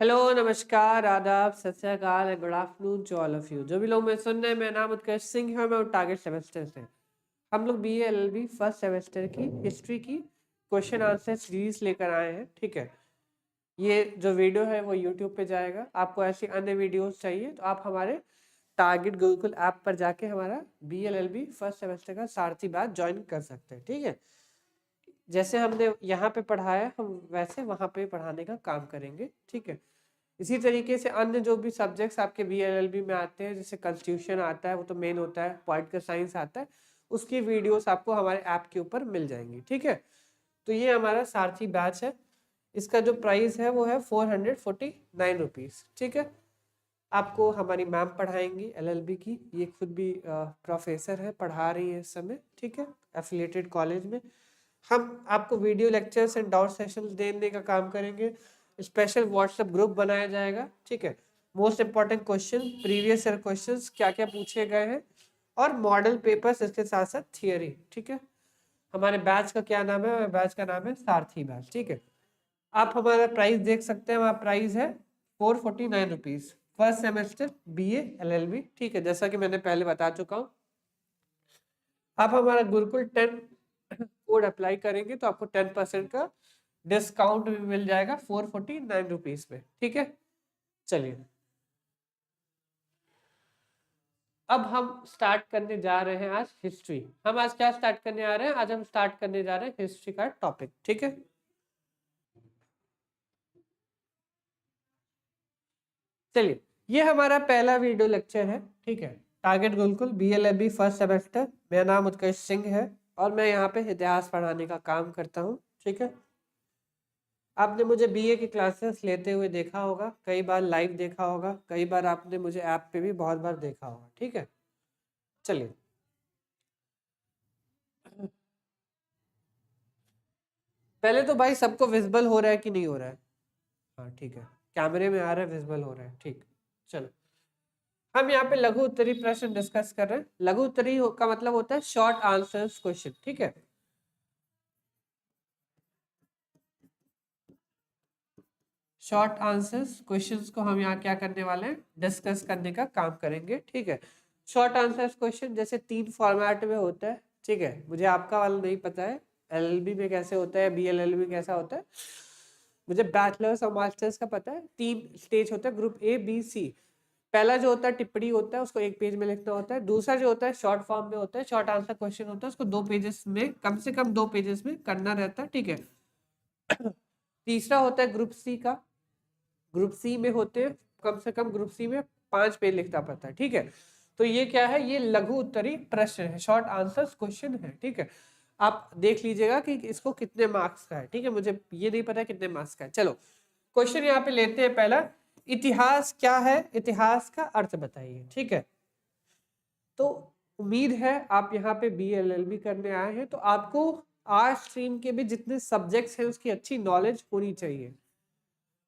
Hello, नमस्कार, आदाब, सत श्री अकाल and good afternoon to all of you. जो भी लोग मैं सुन रहे हैं, मेरा नाम उत्कर्ष सिंह है और मैं टारगेट सेमेस्टर से। हम लोग BA LLB फर्स्ट सेमेस्टर की हिस्ट्री की क्वेश्चन आंसर सीरीज लेकर आए हैं। ठीक है, ये जो वीडियो है वो यूट्यूब पे जाएगा। आपको ऐसी अन्य वीडियोस चाहिए तो आप हमारे टारगेट गुरुकुल ऐप पर जाके हमारा BA LLB फर्स्ट सेमेस्टर का सारथी बैच ज्वाइन कर सकते हैं। ठीक है, जैसे हमने यहाँ पे पढ़ाया हम वैसे वहाँ पे पढ़ाने का काम करेंगे। ठीक है, इसी तरीके से अन्य जो भी सब्जेक्ट्स आपके BLLB में आते हैं, जैसे कॉन्स्टिट्यूशन आता है, वो तो मेन होता है, पॉलिटिकल साइंस आता है, उसकी वीडियोस आपको हमारे ऐप के ऊपर मिल जाएंगी। ठीक है, तो ये हमारा सारथी बैच है। इसका जो प्राइस है वो है 449 रुपीज़। ठीक है, आपको हमारी मैम पढ़ाएंगी LLB की, ये खुद भी प्रोफेसर है, पढ़ा रही है इस समय। ठीक है, एफिलिएटेड कॉलेज में। हम आपको video lectures and doubt sessions देने का काम करेंगे। स्पेशल व्हाट्सएप ग्रुप बनाया जाएगा। ठीक है, most important question, previous year questions क्या क्या पूछे गए हैं और मॉडल पेपर्स, इसके साथ साथ थियरी। ठीक है, हमारे बैच का क्या नाम है? बैच का नाम है सारथी बैच। ठीक है, आप हमारा प्राइस देख सकते हैं। हमारा प्राइस है 449 rupees, first semester BA LLB। ठीक है, जैसा कि मैंने पहले बता चुका हूँ। आप हमारा गुरुकुल 10 कोड अप्लाई करेंगे तो आपको 10% का डिस्काउंट भी मिल जाएगा 449 रुपीज में। ठीक है, चलिए अब हम स्टार्ट करने जा रहे हैं आज हिस्ट्री। हम आज क्या स्टार्ट करने आ रहे हैं? आज हम स्टार्ट करने जा रहे हैं हिस्ट्री का टॉपिक। ठीक है, चलिए ये हमारा पहला वीडियो लेक्चर है। ठीक है, target Gurukul BLLB first semester. मेरा नाम उत्कर्ष सिंह है और मैं यहाँ पे इतिहास पढ़ाने का काम करता हूँ। ठीक है, आपने मुझे BA की क्लासेस लेते हुए देखा होगा, कई बार लाइव देखा होगा, कई बार आपने मुझे ऐप पे भी बहुत बार देखा होगा। ठीक है, चलिए पहले तो भाई सबको विजिबल हो रहा है कि नहीं हो रहा है? हाँ ठीक है, कैमरे में आ रहा है, विजिबल हो रहा है। ठीक, चलो हम यहाँ पे लघु उत्तरीय प्रश्न डिस्कस कर रहे हैं। लघु उत्तरीय का मतलब होता है शॉर्ट आंसर्स क्वेश्चन। ठीक है, शॉर्ट आंसर्स क्वेश्चंस को हम यहाँ क्या करने वाले हैं? डिस्कस करने का काम करेंगे। ठीक है, शॉर्ट आंसर्स क्वेश्चन जैसे 3 फॉर्मेट में होता है। ठीक है, मुझे आपका वाला नहीं पता है LLB में कैसे होता है, BLLB में कैसा होता है। मुझे बैचलर्स और मास्टर्स का पता है। 3 स्टेज होता है, ग्रुप A B C। पहला जो होता है टिप्पणी होता है, उसको 1 पेज में लिखना होता है। दूसरा जो होता है शॉर्ट फॉर्म में होता है, शॉर्ट आंसर क्वेश्चन होता है, उसको 2 पेजेस में, कम से कम 2 पेजेस में करना रहता है। ठीक है, तीसरा होता है ग्रुप C का। ग्रुप C में होते हैं कम से कम, ग्रुप C में 5 पेज लिखना पड़ता है। ठीक है, तो ये क्या है? ये लघु उत्तरीय प्रश्न है, शॉर्ट आंसर्स क्वेश्चन है। ठीक है, आप देख लीजिएगा कि इसको कितने मार्क्स का है। ठीक है, मुझे ये नहीं पता कितने मार्क्स का है। चलो क्वेश्चन यहाँ पे लेते हैं। पहला, इतिहास क्या है? इतिहास का अर्थ बताइए। ठीक है, तो उम्मीद है आप यहाँ पे BLLB करने आए हैं तो आपको आर्ट स्ट्रीम के भी जितने सब्जेक्ट्स हैं उसकी अच्छी नॉलेज होनी चाहिए।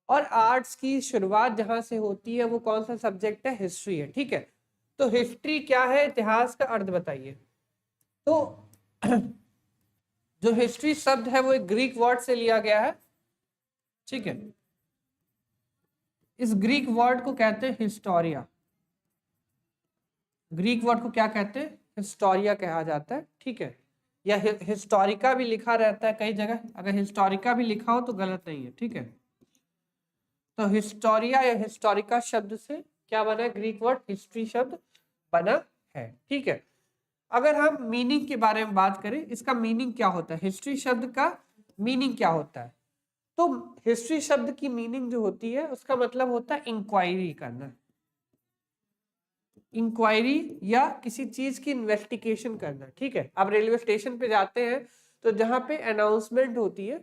और आर्ट्स की शुरुआत जहां से होती है वो कौन सा सब्जेक्ट है? हिस्ट्री है। ठीक है, तो हिस्ट्री क्या है? इतिहास का अर्थ बताइए। तो जो हिस्ट्री शब्द है वो एक ग्रीक वर्ड से लिया गया है। ठीक है, इस ग्रीक वर्ड को कहते हैं हिस्टोरिया। ग्रीक वर्ड को क्या कहते हैं? हिस्टोरिया कहा जाता है। ठीक है, या हिस्टोरिका भी लिखा रहता है कई जगह। अगर हिस्टोरिका भी लिखा हो तो गलत नहीं है। ठीक है, तो हिस्टोरिया या हिस्टोरिका शब्द से क्या बना है? ग्रीक वर्ड हिस्ट्री शब्द बना है। ठीक है, अगर हम मीनिंग के बारे में बात करें, इसका मीनिंग क्या होता है? हिस्ट्री शब्द का मीनिंग क्या होता है? तो हिस्ट्री शब्द की मीनिंग जो होती है उसका मतलब होता है इंक्वायरी करना। इंक्वायरी या किसी चीज की इन्वेस्टिगेशन करना। ठीक है, आप रेलवे स्टेशन पे जाते हैं तो जहां पे अनाउंसमेंट होती है,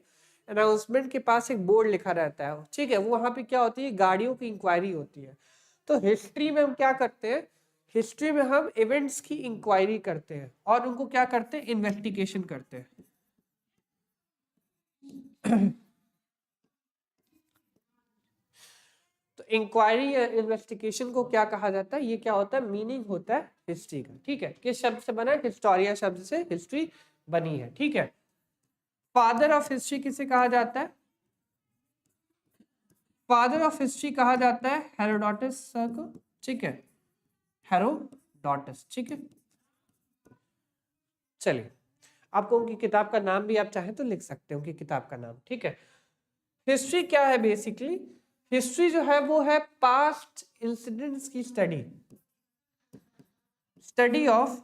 अनाउंसमेंट के पास एक बोर्ड लिखा रहता है। ठीक है, वो वहां पे क्या होती है? गाड़ियों की इंक्वायरी होती है। तो हिस्ट्री में हम क्या करते हैं? हिस्ट्री में हम इवेंट्स की इंक्वायरी करते हैं और उनको क्या करते हैं? इन्वेस्टिगेशन करते हैं। तो इंक्वायरी या इन्वेस्टिगेशन को क्या कहा जाता है? ये क्या होता है? मीनिंग होता है हिस्ट्री का। ठीक है, किस शब्द से बना है? हिस्टोरिया शब्द से हिस्ट्री बनी है। ठीक है, फादर ऑफ हिस्ट्री किसे कहा जाता है? फादर ऑफ हिस्ट्री कहा जाता है हेरोडोटस को, ठीक है, हेरोडोटस, ठीक है। चलिए, आपको उनकी किताब का नाम भी आप चाहें तो लिख सकते हैं, उनकी किताब का नाम, ठीक है। हिस्ट्री क्या है बेसिकली? हिस्ट्री जो है वो है पास्ट इंसिडेंट्स की study, study of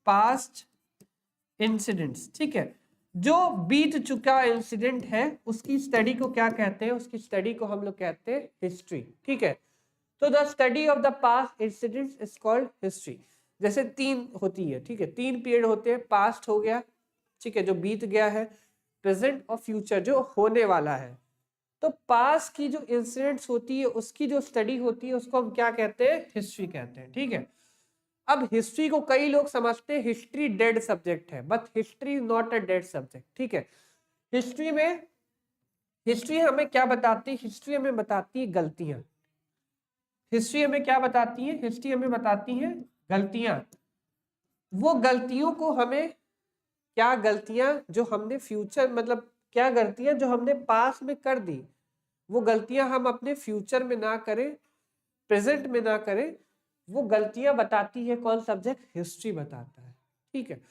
past incidents, ठीक है। जो बीत चुका इंसिडेंट है उसकी स्टडी को क्या कहते हैं? उसकी स्टडी को हम लोग कहते हैं हिस्ट्री, ठीक है। तो the study of the past incidents is called history. जैसे तीन होती है, ठीक है, तीन पीरियड होते हैं, पास्ट हो गया, ठीक है, जो बीत गया है, प्रेजेंट और फ्यूचर जो होने वाला है। तो पास्ट की जो इंसिडेंट्स होती है उसकी जो स्टडी होती है उसको हम क्या कहते हैं? हिस्ट्री कहते हैं, ठीक है। अब हिस्ट्री को कई लोग समझते हैं हिस्ट्री डेड सब्जेक्ट है, but history is not a dead subject, ठीक है। हिस्ट्री में, हिस्ट्री हमें क्या बताती है? हिस्ट्री हमें बताती है गलतियां। हिस्ट्री हमें क्या बताती है? हिस्ट्री हमें बताती है गलतियां। वो गलतियों को हमें, क्या गलतियां जो हमने फ्यूचर, मतलब क्या गलतियां जो हमने पास्ट में कर दी, वो गलतियां हम अपने फ्यूचर में ना करें, प्रेजेंट में ना करें, वो गलतियां बताती है कौन सब्जेक्ट? हिस्ट्री बताता है, ठीक है।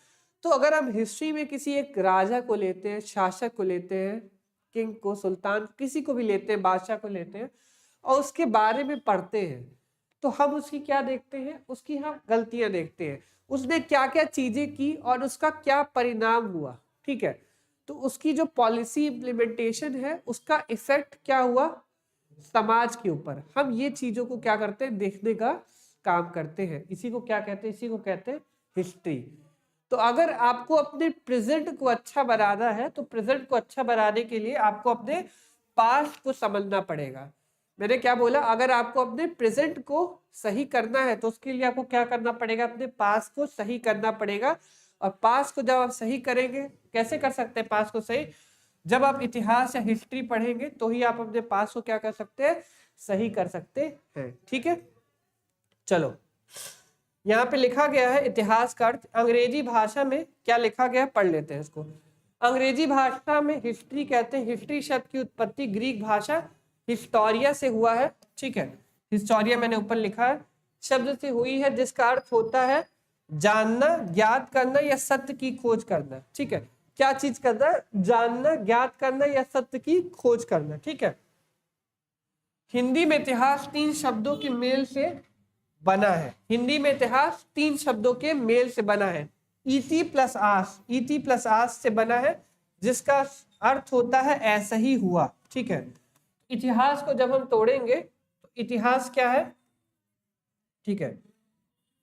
तो अगर हम हिस्ट्री में किसी एक राजा को लेते हैं, शासक को लेते हैं, किंग को, सुल्तान, किसी को भी लेते हैं, बादशाह को लेते हैं और उसके बारे में पढ़ते हैं, तो हम उसकी क्या देखते हैं? उसकी हम गलतियां देखते हैं, उसने क्या क्या चीजें की और उसका क्या परिणाम हुआ, ठीक है। तो उसकी जो पॉलिसी इम्प्लीमेंटेशन है उसका इफेक्ट क्या हुआ समाज के ऊपर, हम ये चीजों को क्या करते हैं? देखने का काम करते हैं। इसी को क्या कहते हैं? इसी को कहते हैं हिस्ट्री। तो अगर आपको अपने प्रेजेंट को अच्छा बनाना है तो प्रेजेंट को अच्छा बनाने के लिए आपको अपने पास्ट को समझना पड़ेगा। मैंने क्या बोला? अगर आपको अपने प्रेजेंट को सही करना है तो उसके लिए आपको क्या करना पड़ेगा? अपने पास्ट को सही करना पड़ेगा। और पास्ट को जब आप सही करेंगे, कैसे कर सकते हैं पास्ट को सही? जब आप इतिहास या हिस्ट्री पढ़ेंगे तो ही आप अपने पास्ट को क्या कर सकते हैं? सही कर सकते हैं, ठीक है। चलो, यहाँ पे लिखा गया है इतिहास का अर्थ। अंग्रेजी भाषा में क्या लिखा गया है? पढ़ लेते हैं इसको। अंग्रेजी भाषा में हिस्ट्री कहते हैं। हिस्ट्री शब्द की उत्पत्ति ग्रीक भाषा हिस्टोरिया से हुआ है, ठीक है। हिस्टोरिया मैंने ऊपर लिखा है, शब्द से हुई है जिसका अर्थ होता है जानना, ज्ञात करना या सत्य की खोज करना, ठीक है। क्या चीज करना है? जानना, ज्ञात करना या सत्य की खोज करना, ठीक है। हिंदी में इतिहास तीन शब्दों के मेल से बना है। हिंदी में इतिहास तीन शब्दों के मेल से बना है। इति प्लस आस, इति प्लस आस से बना है जिसका अर्थ होता है ऐसा ही हुआ, ठीक है। इतिहास को जब हम तोड़ेंगे तो इतिहास क्या है? ठीक है,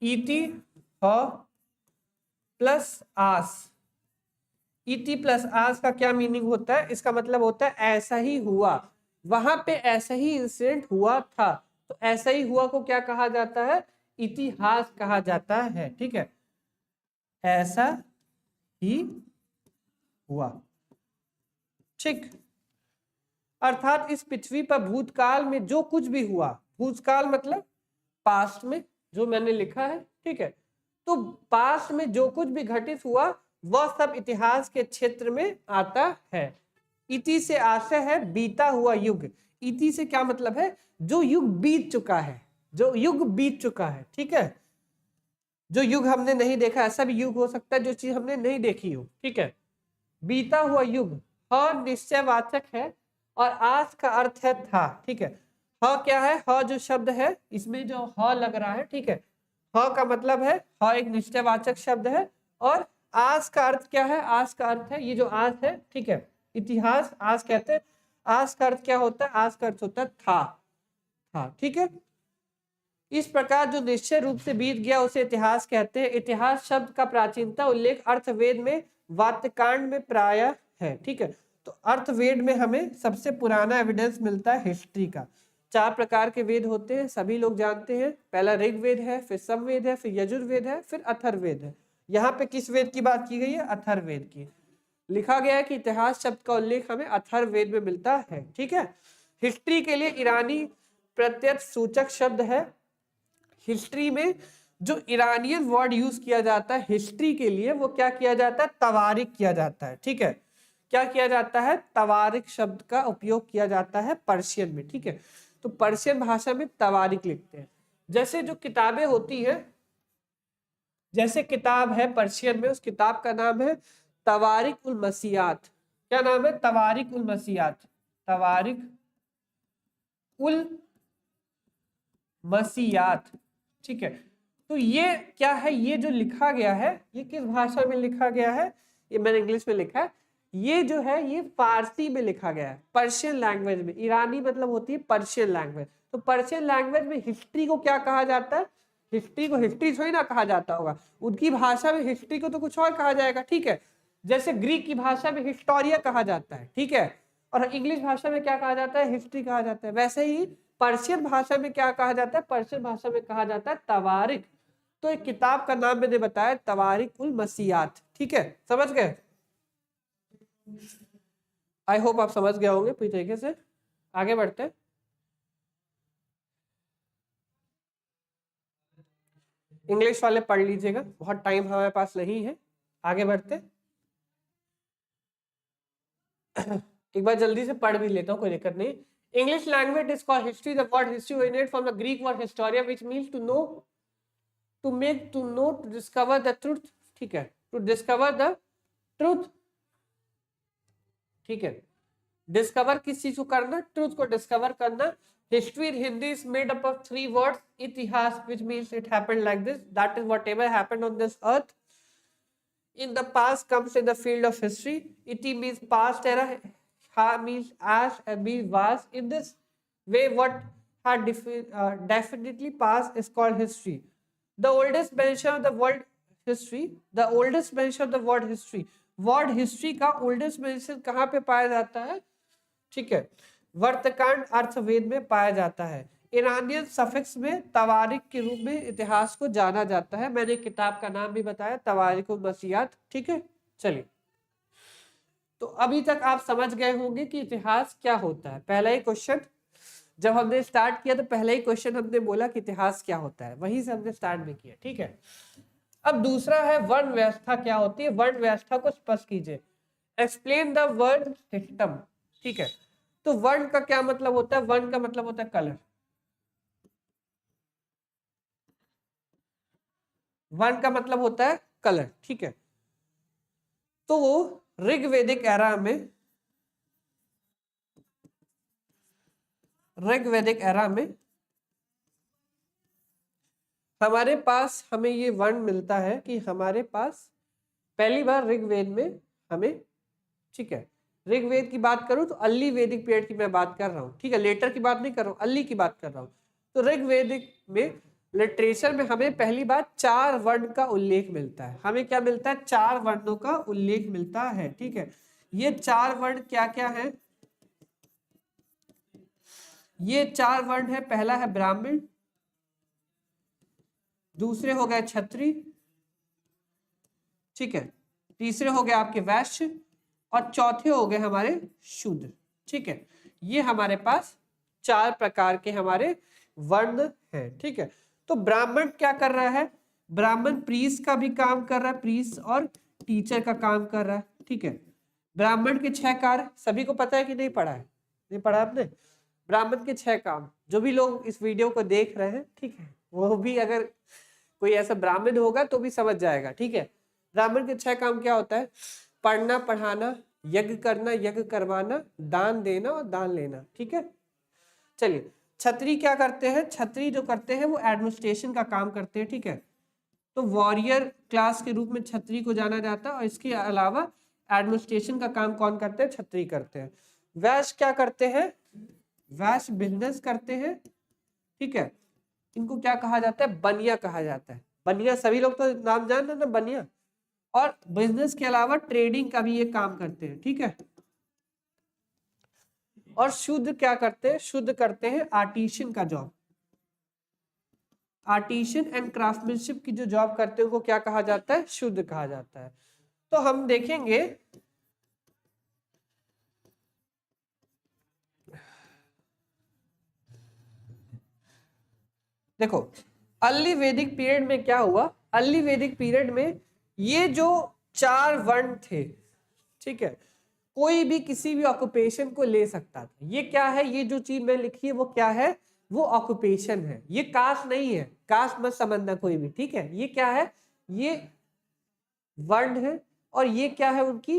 इति प्लस आस। इति प्लस आस का क्या मीनिंग होता है? इसका मतलब होता है ऐसा ही हुआ, वहां पे ऐसा ही इंसिडेंट हुआ था। तो ऐसा ही हुआ को क्या कहा जाता है? इतिहास कहा जाता है, ठीक है। ऐसा ही हुआ, ठीक। अर्थात इस पृथ्वी पर भूतकाल में जो कुछ भी हुआ, भूतकाल मतलब पास्ट में, जो मैंने लिखा है, ठीक है। तो पास्ट में जो कुछ भी घटित हुआ वह सब इतिहास के क्षेत्र में आता है। इति से आशय है बीता हुआ युग। इति से क्या मतलब है? जो युग बीत चुका है, जो युग बीत चुका है, ठीक है। जो युग हमने नहीं देखा, ऐसा भी युग हो सकता है जो चीज हमने नहीं देखी हो, ठीक है। बीता हुआ युग, ह निश्चयवाचक है और आज का अर्थ है था, ठीक है। ह क्या है? ह जो शब्द है इसमें जो ह लग रहा है, ठीक है, ह का मतलब है, ह एक निश्चयवाचक शब्द है। और आज का अर्थ क्या है? आज का अर्थ है ये जो आज है, ठीक है, इतिहास आज कहते हैं। आज का अर्थ क्या होता है? आज का अर्थ होता है था, ठीक है। इस प्रकार जो निश्चय रूप से बीत गया उसे इतिहास कहते हैं। इतिहास शब्द का प्राचीनता उल्लेख अर्थवेद में वात्यकांड में प्राय है, ठीक है। तो अर्थवेद में हमें सबसे पुराना एविडेंस मिलता है हिस्ट्री का। 4 प्रकार के वेद होते हैं, सभी लोग जानते हैं। पहला ऋग्वेद है, फिर समवेद है, फिर यजुर्वेद है, फिर अथर्ववेद है। यहाँ पे किस वेद की बात की गई है? अथर्ववेद की। लिखा गया है कि इतिहास शब्द का उल्लेख हमें अथर्ववेद में मिलता है, ठीक है। हिस्ट्री के लिए ईरानी प्रत्यक्ष सूचक शब्द है। हिस्ट्री में जो ईरानियन वर्ड यूज किया जाता है हिस्ट्री के लिए, वो क्या किया जाता है? तवारीख किया जाता है, ठीक है। क्या किया जाता है, तवारिक शब्द का उपयोग किया जाता है पर्शियन में, ठीक है। तो पर्शियन भाषा में तवारिक लिखते हैं। जैसे जो किताबें होती है, जैसे किताब है पर्शियन में, उस किताब का नाम है तवारिक उल मसीयात। क्या नाम है, तवारिक उल मसीयात, तवारिक उल मसीयात, ठीक है। तो ये क्या है, ये जो लिखा गया है ये किस भाषा में लिखा गया है, ये मैंने इंग्लिश में लिखा है, ये जो है ये फारसी में लिखा गया है, पर्शियन लैंग्वेज में। ईरानी मतलब होती है पर्शियन लैंग्वेज। तो पर्शियन लैंग्वेज में हिस्ट्री को क्या कहा जाता है, हिस्ट्री को हिस्ट्री थोड़ी ना कहा जाता होगा, उनकी भाषा में हिस्ट्री को तो कुछ और कहा जाएगा, ठीक है। जैसे ग्रीक की भाषा में हिस्टोरिया कहा जाता है, ठीक है, और इंग्लिश भाषा में क्या कहा जाता है, हिस्ट्री कहा जाता है। वैसे ही पर्शियन भाषा में क्या कहा जाता है, पर्शियन भाषा में कहा जाता है तवारिक। तो एक किताब का नाम मैंने बताया तवारिक उल मसीयात, ठीक है, समझ गए। आई होप आप समझ गए होंगे पूरी तरीके से। आगे बढ़ते हैं। इंग्लिश वाले पढ़ लीजिएगा, बहुत टाइम हमारे पास नहीं है। आगे बढ़ते हैं। एक बार जल्दी से पढ़ भी लेता हूँ, कोई दिक्कत नहीं। English language is called history. The word history originate from the Greek word historia which means to know, to make, to know, to discover the truth, ठीक है, टू डिस्कवर द ट्रुथ, ठीक है। डिस्कवर किस चीज को करना, truth को discover करना। History in Hindi is made up of 3 words, itihas which means it happened like this, that is whatever happened on this earth in the past comes in the field of history. Iti means past era, ha means as, and means was. In this way, what had definitely past is called history. The oldest mention of the word history, the oldest mention of the word history, word history का oldest mention कहाँ पे पाया जाता है, ठीक है, वर्तकांड अर्थवेद में पाया जाता है। ईरानियन सफिक्स में तवारिक के रूप में इतिहास को जाना जाता है। मैंने किताब का नाम भी बताया तवारिक उल मसीयात, ठीक है। चलिए, तो अभी तक आप समझ गए होंगे कि इतिहास क्या होता है। पहला ही क्वेश्चन जब हमने स्टार्ट किया तो पहला ही क्वेश्चन हमने बोला कि इतिहास क्या होता है, वहीं से हमने स्टार्ट भी किया, ठीक है। अब दूसरा है वर्ण व्यवस्था क्या होती है, वर्ण व्यवस्था को स्पष्ट कीजिए। एक्सप्लेन द वर्ड सिस्टम, ठीक है। तो वर्ण का क्या मतलब होता है, वर्ण का मतलब होता है कलर। वर्ण का मतलब होता है कलर, ठीक है। तो ऋग्वेदिक एरा में, ऋग्वेदिक एरा में हमारे पास हमें ये वर्ण मिलता है कि हमारे पास पहली बार ऋग्वेद में हमें, ठीक है, ऋग्वेद की बात करूं तो अल्ली वैदिक पीरियड की मैं बात कर रहा हूँ, ठीक है, लेटर की बात नहीं कर रहा हूँ, अल्ली की बात कर रहा हूँ। तो ऋग्वेदिक में लिटरेचर में हमें पहली बार 4 वर्ण का उल्लेख मिलता है। हमें क्या मिलता है, 4 वर्णों का उल्लेख मिलता है, ठीक है। ये 4 वर्ण क्या क्या है, ये 4 वर्ण है। पहला है ब्राह्मण, दूसरे हो गए क्षत्रिय, ठीक है, तीसरे हो गए आपके वैश्य, और चौथे हो गए हमारे शूद्र, ठीक है। ये हमारे पास 4 प्रकार के हमारे वर्ण हैं, ठीक है। तो ब्राह्मण क्या कर रहा है, ब्राह्मण प्रीस्ट का भी काम कर रहा है, प्रीस्ट और टीचर का काम कर रहा है, ठीक है। ब्राह्मण के 6 कार्य सभी को पता है कि नहीं पढ़ा है, नहीं पढ़ा आपने। ब्राह्मण के 6 काम, जो भी लोग इस वीडियो को देख रहे हैं, ठीक है, वो भी अगर कोई ऐसा ब्राह्मण होगा तो भी समझ जाएगा, ठीक है। ब्राह्मण के 6 काम क्या होता है, पढ़ना पढ़ाना, यज्ञ करना, यज्ञ करवाना, दान देना और दान लेना, ठीक है। चलिए, क्षत्रिय क्या करते हैं, क्षत्रिय जो करते हैं वो एडमिनिस्ट्रेशन का काम करते हैं, ठीक है। तो वॉरियर क्लास के रूप में क्षत्रिय को जाना जाता है, और इसके अलावा एडमिनिस्ट्रेशन का काम कौन करते हैं, क्षत्रिय करते हैं। वैश्य क्या करते हैं, वैश्य बिजनेस करते हैं, ठीक है। इनको क्या कहा जाता है, बनिया कहा जाता है। बनिया सभी लोग तो नाम जान रहे हैं ना, बनिया। और बिजनेस के अलावा ट्रेडिंग का भी ये काम करते हैं, ठीक है। और शुद्ध क्या करते हैं, शुद्ध करते हैं आर्टिशियन का जॉब। आर्टिशियन एंड क्राफ्टमैनशिप की जो जॉब करते हैं उनको क्या कहा जाता है, शुद्ध कहा जाता है। तो हम देखेंगे, देखो अल्ली वैदिक पीरियड में क्या हुआ, अल्ली वैदिक पीरियड में ये जो 4 वर्ण थे, ठीक है, कोई भी किसी भी ऑक्यूपेशन को ले सकता था। ये क्या है, ये जो चीज मैं लिखी है वो क्या है, वो ऑक्यूपेशन है, ये कास्ट नहीं है, कास्ट मत समझना कोई भी, ठीक है। ये क्या है, ये वर्ण है और ये क्या है, उनकी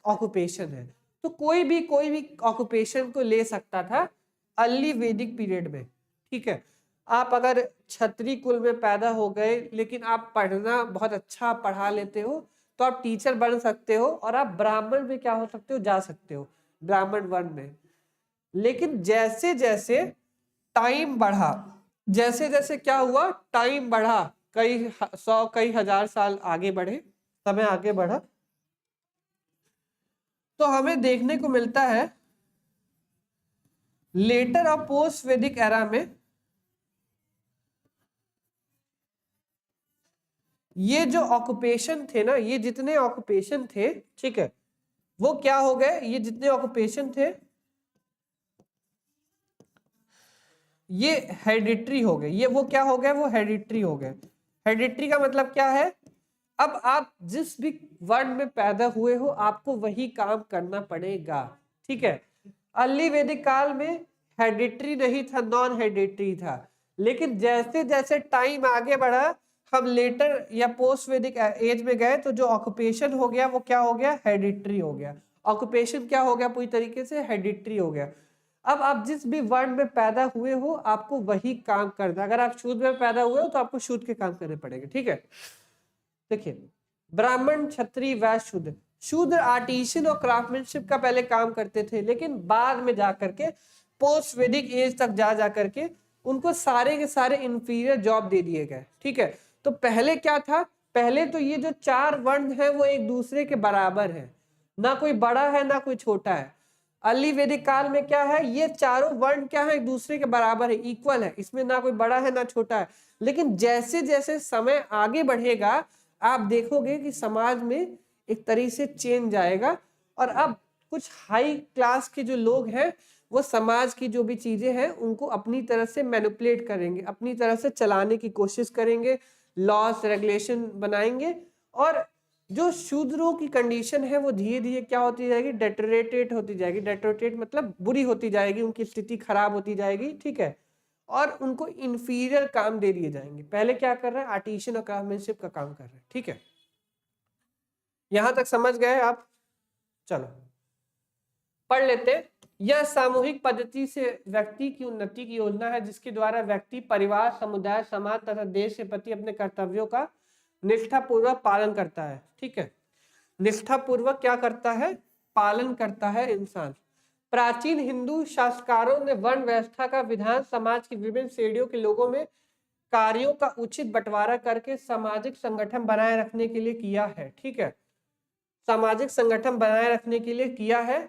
ऑक्यूपेशन है। तो कोई भी ऑक्यूपेशन को ले सकता था अर्ली वैदिक पीरियड में, ठीक है। आप अगर क्षत्रिय कुल में पैदा हो गए लेकिन आप पढ़ना बहुत अच्छा पढ़ा लेते हो तो आप टीचर बन सकते हो और आप ब्राह्मण में क्या हो सकते हो, जा सकते हो, ब्राह्मण वर्ण में। लेकिन जैसे जैसे टाइम बढ़ा, जैसे जैसे क्या हुआ, टाइम बढ़ा, कई 100 कई हजार साल आगे बढ़े, समय आगे बढ़ा, तो हमें देखने को मिलता है लेटर और पोस्ट वैदिक एरा में ये जो ऑक्यूपेशन थे ना, ये जितने ऑक्यूपेशन थे, ठीक है, वो क्या हो गए, ये जितने ऑक्यूपेशन थे ये हेरिडिटरी हो गए। ये वो क्या हो गए, वो हेरिडिटरी हो गए। हेरिडिटरी का मतलब क्या है, अब आप जिस भी वर्ण में पैदा हुए हो आपको वही काम करना पड़ेगा, ठीक है। अर्ली वैदिक काल में हेरिडिटरी नहीं था, नॉन हेरिडिटरी था। लेकिन जैसे जैसे टाइम आगे बढ़ा, हम लेटर या पोस्ट वैदिक एज में गए तो जो ऑक्यूपेशन हो गया वो क्या हो गया, हेरिडिटरी हो गया। ऑक्यूपेशन क्या हो गया, पूरी तरीके से हेरिडिटरी हो गया। अब आप जिस भी वर्ण में पैदा हुए हो आपको वही काम करना है। अगर आप शूद्र में पैदा हुए हो तो आपको शूद्र के काम करने पड़ेंगे, ठीक है। देखिए, ब्राह्मण, क्षत्रिय, वैश्य, शूद्र। शूद्र आर्टिसन और क्राफ्टमैनशिप का पहले काम करते थे, लेकिन बाद में जाकर के पोस्ट वैदिक एज तक जा करके उनको सारे के सारे इंफीरियर जॉब दे दिए गए, ठीक है। तो पहले क्या था, पहले तो ये जो 4 वर्ण है वो एक दूसरे के बराबर है, ना कोई बड़ा है ना कोई छोटा है। अर्ली वैदिक काल में क्या है, ये चारों वर्ण क्या है, एक दूसरे के बराबर है, इक्वल है, इसमें ना कोई बड़ा है ना छोटा है। लेकिन जैसे जैसे समय आगे बढ़ेगा आप देखोगे कि समाज में एक तरीके से चेंज आएगा और अब कुछ हाई क्लास के जो लोग हैं वो समाज की जो भी चीजें हैं उनको अपनी तरह से मैनिपुलेट करेंगे, अपनी तरह से चलाने की कोशिश करेंगे, लॉस रेगुलेशन बनाएंगे। और जो शूद्रों की कंडीशन है वो धीरे धीरे क्या होती जाएगी, डेटोरेटेट होती जाएगी। डेटोरेटेट मतलब बुरी होती जाएगी, उनकी स्थिति खराब होती जाएगी, ठीक है। और उनको इंफीरियर काम दे दिए जाएंगे। पहले क्या कर रहे हैं, आर्टिसन और क्राफ्टमैनशिप का काम कर रहे हैं, ठीक है। यहां तक समझ गए आप, चलो पढ़ लेते। यह सामूहिक पद्धति से व्यक्ति की उन्नति की योजना है जिसके द्वारा व्यक्ति परिवार, समुदाय, समाज तथा देश के प्रति अपने कर्तव्यों का निष्ठापूर्वक पालन करता है, ठीक है। निष्ठापूर्वक क्या करता है, पालन करता है इंसान। प्राचीन हिंदू शास्त्रकारों ने वर्ण व्यवस्था का विधान समाज की विभिन्न श्रेणियों के लोगों में कार्यों का उचित बंटवारा करके सामाजिक संगठन बनाए रखने के लिए किया है, ठीक है। सामाजिक संगठन बनाए रखने के लिए किया है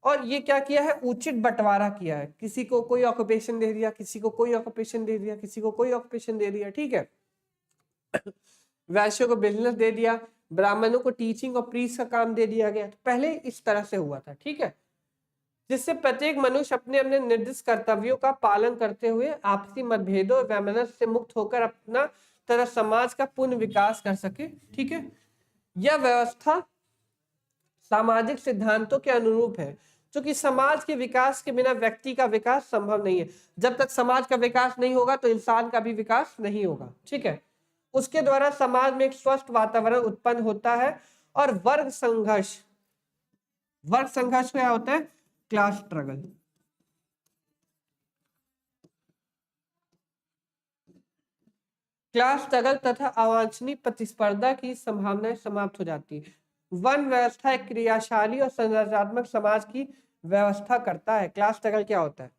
और ये क्या किया है, उचित बंटवारा किया है। किसी को कोई ऑक्यूपेशन दे दिया, किसी को कोई ऑक्यूपेशन दे दिया, किसी को कोई ऑक्यूपेशन दे दिया, ठीक है। वैश्यों को बिजनेस दे दिया, ब्राह्मणों को टीचिंग और प्रीच का काम दे दिया गया। पहले इस तरह से हुआ था, ठीक है, जिससे प्रत्येक मनुष्य अपने अपने निर्दिष्ट कर्तव्यों का पालन करते हुए आपसी मतभेदों वैमनस्य से मुक्त होकर अपना तथा समाज का पूर्ण विकास कर सके, ठीक है। यह व्यवस्था सामाजिक सिद्धांतों के अनुरूप है, क्योंकि समाज के विकास के बिना व्यक्ति का विकास संभव नहीं है। जब तक समाज का विकास नहीं होगा तो इंसान का भी विकास नहीं होगा, ठीक है। उसके द्वारा समाज में एक स्वस्थ वातावरण उत्पन्न होता है और वर्ग संघर्ष क्या होता है, क्लास स्ट्रगल। क्लास स्ट्रगल तथा अवांछनीय प्रतिस्पर्धा की संभावनाएं समाप्त हो जाती है। वन व्यवस्था एक क्रियाशाली और संरचनात्मक समाज की व्यवस्था करता है। क्लास स्ट्रगल क्या होता है,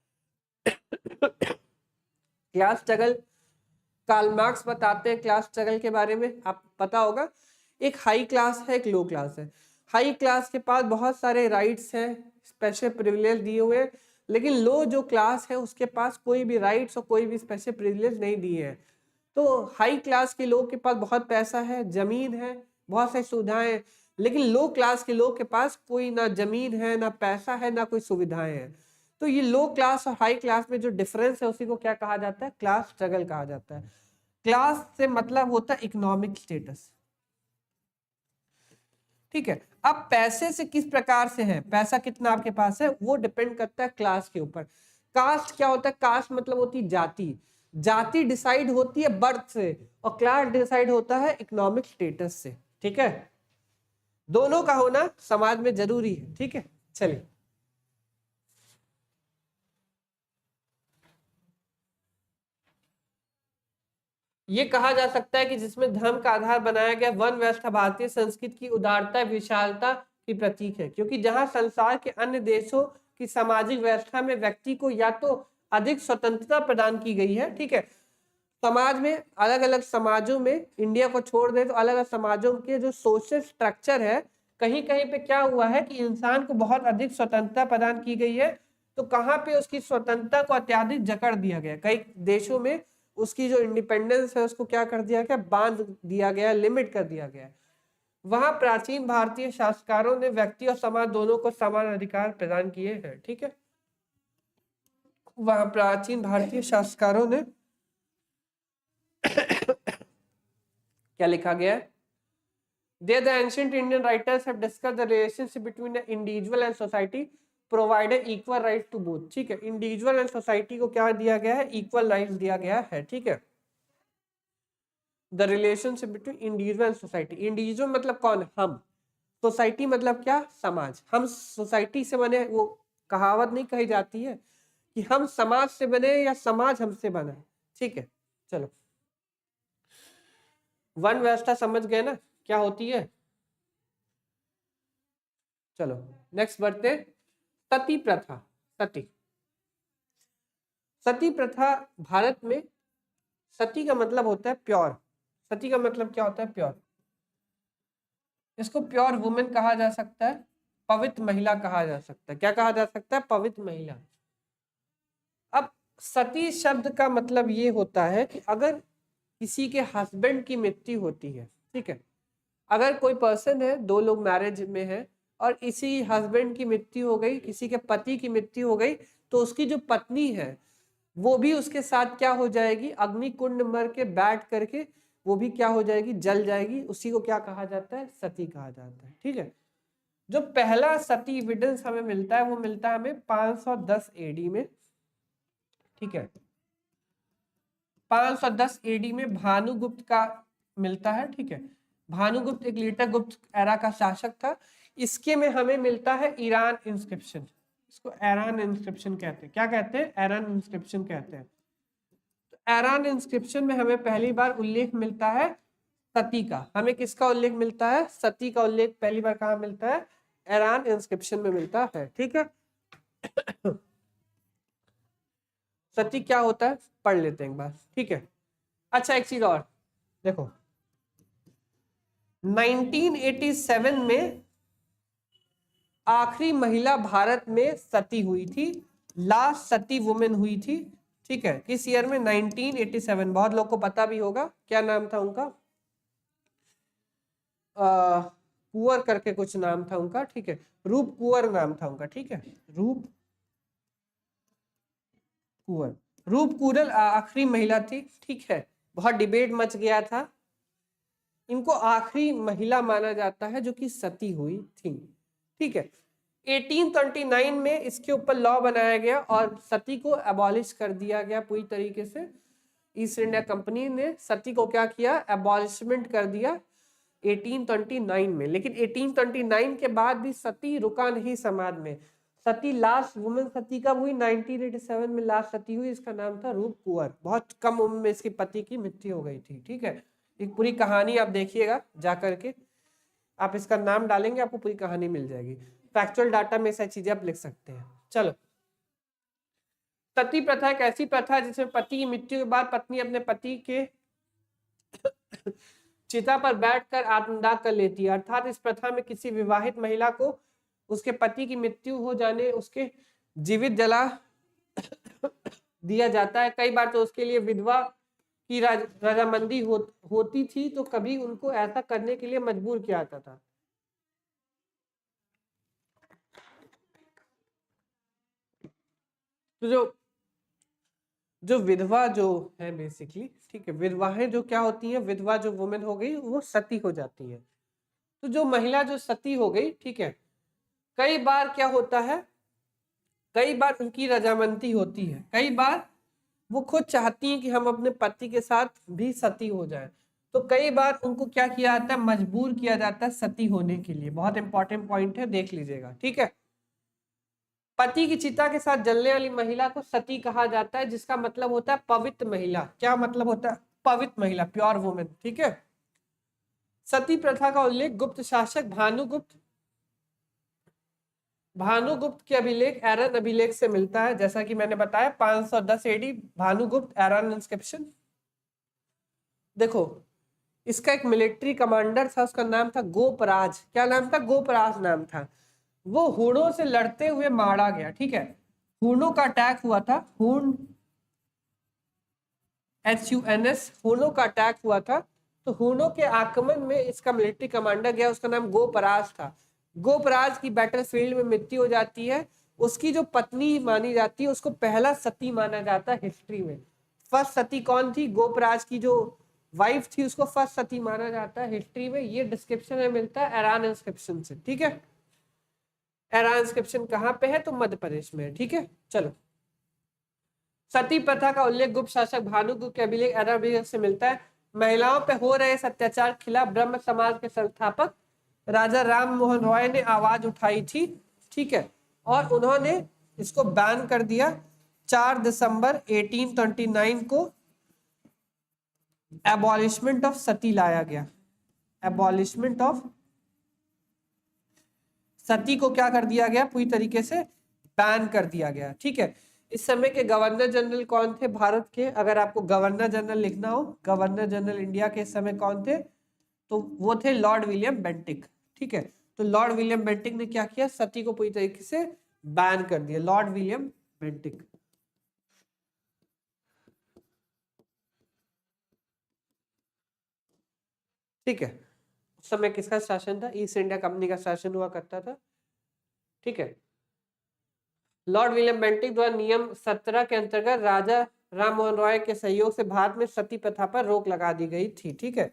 क्लास स्ट्रगल कार्ल मार्क्स बताते हैं क्लास स्ट्रगल के बारे में, आप पता होगा। एक हाई क्लास है, एक लो क्लास है। हाई क्लास के पास बहुत सारे राइट्स हैं, स्पेशल प्रिविलेज दिए हुए हैं, लेकिन लो जो क्लास है उसके पास कोई भी राइट्स और कोई भी स्पेशल प्रिविलेज नहीं दिए हैं। तो हाई क्लास के लोग के पास बहुत पैसा है, जमीन है, बहुत सारी सुविधाएं हैं, लेकिन लो क्लास के लोग के पास कोई ना जमीन है, ना पैसा है, ना कोई सुविधाएं हैं। तो ये लो क्लास और हाई क्लास में जो डिफरेंस है उसी को क्या कहा जाता है, क्लास स्ट्रगल कहा जाता है। क्लास से मतलब होता है इकोनॉमिक स्टेटस। ठीक है। अब पैसे से किस प्रकार से है, पैसा कितना आपके पास है, वो डिपेंड करता है क्लास के ऊपर। कास्ट क्या होता है, कास्ट मतलब होती है जाति, जाति डिसाइड होती है बर्थ से, और क्लास डिसाइड होता है इकोनॉमिक स्टेटस से। ठीक है, दोनों का होना समाज में जरूरी है। ठीक है, चलिए ये कहा जा सकता है कि जिसमें धर्म का आधार बनाया गया वर्ण व्यवस्था भारतीय संस्कृति की उदारता विशालता की प्रतीक है, क्योंकि जहां संसार के अन्य देशों की सामाजिक व्यवस्था में व्यक्ति को या तो अधिक स्वतंत्रता प्रदान की गई है, ठीक है, समाज में अलग अलग समाजों में, इंडिया को छोड़ दे तो अलग अलग समाजों के जो सोशल स्ट्रक्चर है, कहीं कहीं पे क्या हुआ है कि इंसान को बहुत अधिक स्वतंत्रता प्रदान की गई है, तो कहाँ पे उसकी स्वतंत्रता को अत्याधिक जकड़ दिया गया, कई देशों में उसकी जो इंडिपेंडेंस है उसको क्या कर दिया गया, बांध दिया गया, लिमिट कर दिया गया। वहां प्राचीन भारतीय शासकों ने व्यक्ति और समाज दोनों को समान अधिकार प्रदान किए हैं। ठीक है, वहां प्राचीन भारतीय शासकों ने क्या लिखा गया है, There the ancient Indian writers have discussed the relationship between the individual and society, provided equal right to both। ठीक है, इंडिविजुअल एंड सोसाइटी को क्या दिया गया है, इक्वल राइट दिया गया है। ठीक है, the relationship between individual and society, individual मतलब कौन, हम, सोसाइटी मतलब क्या, समाज, हम सोसाइटी से बने, वो कहावत नहीं कही जाती है कि हम समाज से बने या समाज हमसे बना। ठीक है, चलो वर्ण व्यवस्था समझ गए ना क्या होती है। चलो नेक्स्ट बढ़ते, सती प्रथा। सती, सती प्रथा भारत में, सती का मतलब होता है प्योर, सती का मतलब क्या होता है, प्योर, इसको प्योर वुमेन कहा जा सकता है, पवित्र महिला कहा जा सकता है। क्या कहा जा सकता है, पवित्र महिला। अब सती शब्द का मतलब ये होता है कि अगर किसी के हस्बैंड की मृत्यु होती है, ठीक है, अगर कोई पर्सन है, दो लोग मैरिज में है और इसी हस्बैंड की मृत्यु हो गई, किसी के पति की मृत्यु हो गई, तो उसकी जो पत्नी है वो भी उसके साथ क्या हो जाएगी, अग्नि कुंड मर के बैठ करके वो भी क्या हो जाएगी, जल जाएगी। उसी को क्या कहा जाता है, सती कहा जाता है। ठीक है, जो पहला सती एविडेंस हमें मिलता है वो मिलता है हमें 510 एडी में। ठीक है, 510 एडी में भानुगुप्त का मिलता है। ठीक है, भानुगुप्त एक लेटर गुप्त एरा का शासक था। इसके में हमें मिलता है ईरान इंस्क्रिप्शन, इसको एरान इंस्क्रिप्शन कहते हैं। क्या कहते हैं, एरान इंस्क्रिप्शन कहते हैं। तो एरान इंस्क्रिप्शन में हमें पहली बार उल्लेख मिलता है सती का। हमें किसका उल्लेख मिलता है, सती का उल्लेख पहली बार कहाँ मिलता है, एरान इंस्क्रिप्शन में मिलता है। ठीक है, सती क्या होता है पढ़ लेते हैं एक बार। ठीक है, अच्छा एक चीज और देखो, 1987 में आखिरी महिला भारत में सती हुई थी, लास्ट सती वुमेन हुई थी। ठीक है, किस ईयर में, 1987। बहुत लोग को पता भी होगा, क्या नाम था उनका, कुंवर करके कुछ नाम था उनका। ठीक है, रूप कुंवर नाम था उनका। ठीक है, रूप कुंवर, रूप कुंवर आखिरी महिला थी। ठीक है, बहुत डिबेट मच गया था, इनको आखिरी महिला माना जाता है जो कि सती हुई थी। ठीक है, 1829 में इसके ऊपर लॉ बनाया गया और सती को अबॉलिश कर दिया गया पूरी तरीके से। ईस्ट इंडिया कंपनी ने सती को क्या किया, अबॉलिशमेंट कर दिया 1829 में। लेकिन 1829 के बाद भी सती रुका नहीं समाज में। सती लास्ट वुमेन सती कब हुई, 1987 में लास्ट सती हुई। इसका नाम था रूप कुंवर, बहुत कम उम्र में इसके पति की मृत्यु हो गई थी। ठीक है, एक पूरी कहानी आप देखिएगा जा करके, आप इसका नाम डालेंगे आपको पूरी कहानी मिल जाएगी। फैक्चुअल डाटा में ऐसी चीजें आप लिख सकते हैं। चलो, सती प्रथा एक ऐसी प्रथा है जिसमें पति की मृत्यु के बाद पत्नी अपने पति के चिता पर बैठकर आत्मदाह कर लेती है। अर्थात इस प्रथा में किसी विवाहित महिला को उसके पति की मृत्यु हो जाने उसके जीवित जला दिया जाता है। कई बार तो उसके लिए विधवा की रजामंदी होती थी, तो कभी उनको ऐसा करने के लिए मजबूर किया जाता था। तो जो विधवा जो है बेसिकली, ठीक है, विधवाएं जो क्या होती हैं, विधवा जो वुमेन हो गई वो सती हो जाती है। तो जो महिला जो सती हो गई, ठीक है, कई बार क्या होता है, कई बार उनकी रजामंदी होती है, कई बार वो खुद चाहती हैं कि हम अपने पति के साथ भी सती हो जाए, तो कई बार उनको क्या किया जाता है, मजबूर किया जाता है सती होने के लिए। बहुत इंपॉर्टेंट पॉइंट है, देख लीजिएगा, ठीक है। पति की चिता के साथ जलने वाली महिला को सती कहा जाता है, जिसका मतलब होता है पवित्र महिला। क्या मतलब होता है? पवित्र महिला, प्योर वुमेन, ठीक है। सती प्रथा का उल्लेख गुप्त शासक भानुगुप्त के अभिलेख एरन अभिलेख से मिलता है। जैसा कि मैंने बताया 510 एडी भानुगुप्त एरन इंस्क्रिप्शन। देखो, इसका एक मिलिट्री कमांडर था, उसका नाम था गोपराज। क्या नाम था? गोपराज नाम था। वो हूणों से लड़ते हुए मारा गया, ठीक है। हूणों का अटैक हुआ था, हूण HUNS, हूणों का अटैक हुआ था। तो हूणों के आक्रमण में इसका मिलिट्री कमांडर गया, उसका नाम गोपराज था। गोपराज की बैटलफील्ड में मृत्यु हो जाती है। उसकी जो पत्नी मानी जाती है उसको पहला सती माना जाता है हिस्ट्री में। फर्स्ट सती कौन थी? गोपराज की जो वाइफ थी उसको फर्स्ट सती माना जाता है हिस्ट्री में। ये डिस्क्रिप्शन में मिलता है एरान इंस्क्रिप्शन से, ठीक है। एरान इंस्क्रिप्शन कहाँ पे है? तो मध्य प्रदेश में है, ठीक है। चलो, सती प्रथा का उल्लेख गुप्त शासक भानुगुप्त के अभिलेख एरन अभिलेख से मिलता है। महिलाओं पर हो रहे अत्याचार के खिलाफ ब्रह्म समाज के संस्थापक राजा राम मोहन रॉय ने आवाज उठाई थी, ठीक है, और उन्होंने इसको बैन कर दिया। 4 दिसंबर 1829 को एबॉलिशमेंट ऑफ सती लाया गया। एबॉलिशमेंट ऑफ सती को क्या कर दिया गया? पूरी तरीके से बैन कर दिया गया, ठीक है। इस समय के गवर्नर जनरल कौन थे भारत के? अगर आपको गवर्नर जनरल लिखना हो, गवर्नर जनरल इंडिया के इस समय कौन थे? तो वो थे लॉर्ड विलियम बेंटिक, ठीक है। तो लॉर्ड विलियम बेंटिक ने क्या किया? सती को पूरी तरीके से बैन कर दिया, लॉर्ड विलियम बेंटिक। ठीक है। उस समय किसका शासन था? ईस्ट इंडिया कंपनी का शासन हुआ करता था, ठीक है। लॉर्ड विलियम बेंटिक द्वारा नियम 17 के अंतर्गत राजा राम मोहन रॉय के सहयोग से भारत में सती प्रथा पर रोक लगा दी गई थी, ठीक है।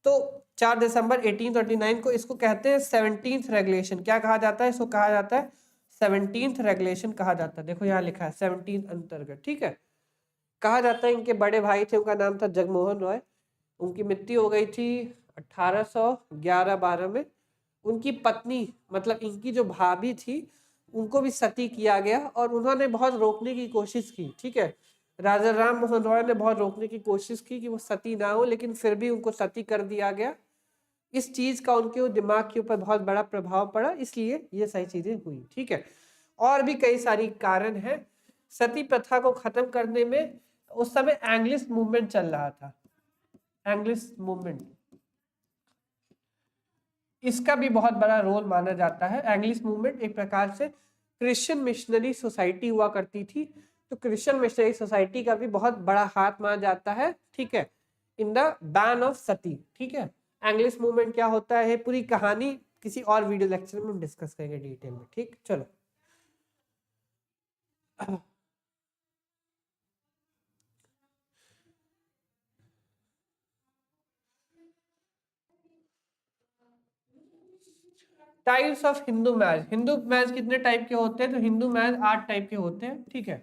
तो 4 दिसंबर 1839 को इसको कहते हैं 17th रेगुलेशन। क्या कहा जाता है? इसको कहा जाता है 17th रेगुलेशन कहा जाता है। देखो यहाँ लिखा है 17 अंतर्गत, ठीक है। कहा जाता है इनके बड़े भाई थे, उनका नाम था जगमोहन रॉय। उनकी मृत्यु हो गई थी 1811-12 में। उनकी पत्नी मतलब इनकी जो भाभी थी उनको भी सती किया गया और उन्होंने बहुत रोकने की कोशिश की, ठीक है। राजा राम मोहन रॉय ने बहुत रोकने की कोशिश की कि वो सती ना हो, लेकिन फिर भी उनको सती कर दिया गया। इस चीज का उनके दिमाग के ऊपर बहुत बड़ा प्रभाव पड़ा, इसलिए ये सारी चीजें हुई, ठीक है। और भी कई सारी कारण है सती प्रथा को खत्म करने में। उस समय एंग्लिश मूवमेंट चल रहा था, एंग्लिश मूवमेंट, इसका भी बहुत बड़ा रोल माना जाता है। एंग्लिश मूवमेंट एक प्रकार से क्रिश्चियन मिशनरी सोसाइटी हुआ करती थी, तो क्रिश्चियन मिशनरी सोसाइटी का भी बहुत बड़ा हाथ माना जाता है, ठीक है, इन द बैन ऑफ सती, ठीक है। इंग्लिश मूवमेंट क्या होता है पूरी कहानी किसी और वीडियो लेक्चर में डिस्कस करेंगे डिटेल में, ठीक। चलो, types of Hindu match. Hindu match कितने टाइप के होते हैं? तो हिंदू मैच 8 टाइप के होते हैं, ठीक है।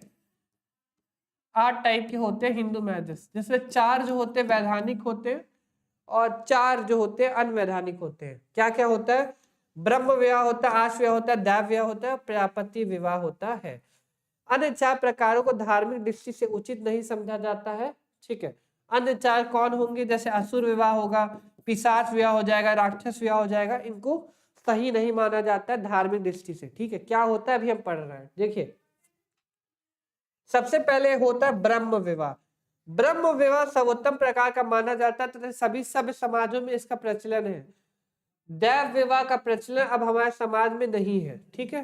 8 टाइप के होते हैं हिंदू मैचेस, जिसमें 4 जो होते हैं वैधानिक होते हैं और 4 जो होते हैं अनवैधानिक होते हैं। क्या क्या होता है? ब्रह्म विवाह होता है, आश विवाह होता है, दैव विवाह होता है, प्रजापति विवाह होता है। अन्य 4 प्रकारों को धार्मिक दृष्टि से उचित नहीं समझा जाता है, ठीक है। अन्य 4 कौन होंगे? जैसे असुर विवाह होगा, पिशाच विवाह हो जाएगा, राक्षस विवाह हो जाएगा, इनको सही नहीं माना जाता है धार्मिक दृष्टि से, ठीक है। क्या होता है अभी हम पढ़ रहे हैं, देखिए। सबसे पहले होता है ब्रह्म विवाह। ब्रह्म विवाह सर्वोत्तम प्रकार का माना जाता है तथा सभी सभ्य समाजों में इसका प्रचलन है। दैव विवाह का प्रचलन अब हमारे समाज में नहीं है, ठीक है।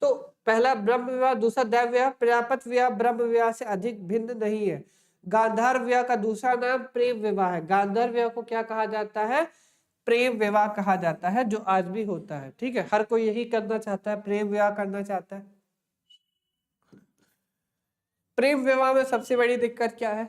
तो पहला ब्रह्म विवाह, दूसरा दैव विवाह। प्रजापति विवाह ब्रह्म विवाह से अधिक भिन्न नहीं है। गांधार विवाह का दूसरा नाम प्रेम विवाह है। गांधार विवाह को क्या कहा जाता है? प्रेम विवाह कहा जाता है, जो आज भी होता है, ठीक है। हर कोई यही करना चाहता है, प्रेम विवाह करना चाहता है। प्रेम विवाह में सबसे बड़ी दिक्कत क्या है?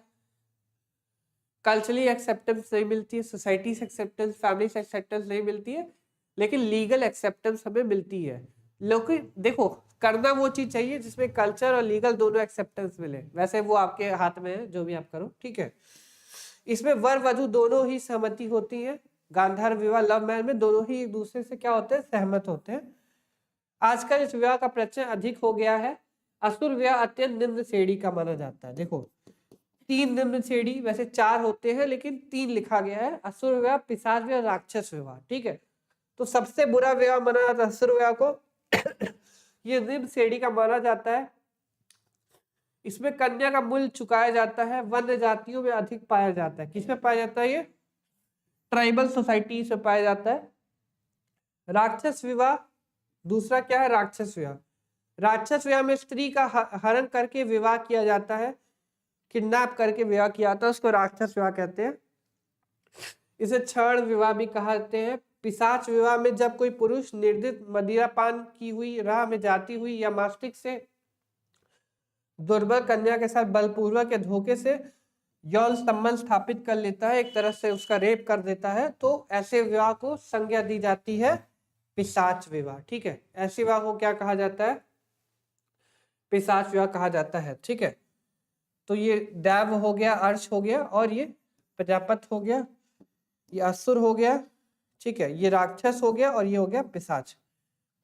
कल्चरली एक्सेप्टेंस नहीं मिलती है, सोसाइटी से एक्सेप्टेंस, फैमिली से एक्सेप्टेंस नहीं मिलती है, लेकिन लीगल एक्सेप्टेंस हमें मिलती है। लेकिन देखो, करना वो चीज चाहिए जिसमें कल्चर और लीगल दोनों एक्सेप्टेंस मिले, वैसे वो आपके हाथ में है, जो भी आप करो, ठीक है। इसमें वर वधु दोनों ही सहमति होती है। गांधार विवाह, लव मैरिज में दोनों ही एक दूसरे से क्या होते हैं, सहमत होते हैं। आजकल इस विवाह का प्रचलन अधिक हो गया है। असुर विवाह अत्यंत निम्न श्रेणी का माना जाता है। देखो, 3 निम्न श्रेणी, वैसे 4 होते हैं लेकिन 3 लिखा गया है, असुर विवाह, पिशाच विवाह, राक्षस विवाह, ठीक है। तो सबसे बुरा विवाह माना जाता है असुर विवाह को। ये निम्न श्रेणी का माना जाता है। इसमें कन्या का मूल्य चुकाया जाता है, वन्य जातियों में अधिक पाया जाता है। किसमें पाया जाता है? ये ट्राइबल सोसाइटी से पाया जाता है। राक्षस विवाह, दूसरा क्या है? राक्षस विवाह। राक्षस विवाह में स्त्री का हरण करके विवाह किया जाता है, किडनैप करके विवाह किया जाता है, उसको राक्षस विवाह कहते हैं। इसे क्षण विवाह भी कहते हैं। पिशाच विवाह में जब कोई पुरुष निर्दिष्ट मदिरापान की हुई राह में जाती हुई या मास्टिक से दुर्बल कन्या के साथ बलपूर्वक या धोखे से यौन संबंध स्थापित कर लेता है, एक तरह से उसका रेप कर देता है, तो ऐसे विवाह को संज्ञा दी जाती है पिशाच विवाह, ठीक है। ऐसे विवाह को क्या कहा जाता है? पिशाच विवाह कहा जाता है, ठीक है। तो ये दैव हो गया, अर्श हो गया, और ये प्रजापत हो गया, ये असुर हो गया, ठीक है, ये राक्षस हो गया, और ये हो गया पिशाच।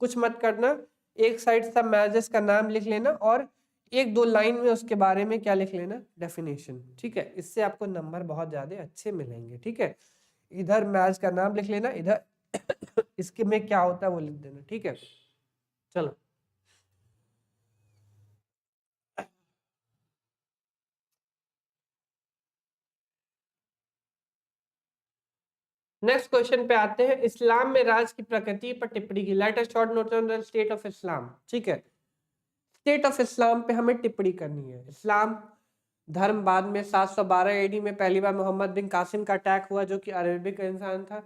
कुछ मत करना, एक साइड सब मैरिजेस का नाम लिख लेना और 1-2 लाइन में उसके बारे में क्या लिख लेना, डेफिनेशन, ठीक है। इससे आपको नंबर बहुत ज्यादा अच्छे मिलेंगे, ठीक है। इधर मैरिज का नाम लिख लेना, इधर इसके में क्या होता है वो लिख देना, ठीक है। चलो, नेक्स्ट क्वेश्चन पे आते हैं। इस्लाम में राज की प्रकृति पर टिप्पणी की। Let us short note on the state of Islam, ठीक है। स्टेट ऑफ इस्लाम पे हमें टिप्पणी करनी है। इस्लाम धर्म बाद में 712 एडी में पहली बार मोहम्मद बिन कासिम का अटैक हुआ, जो कि अरेबिक इंसान था।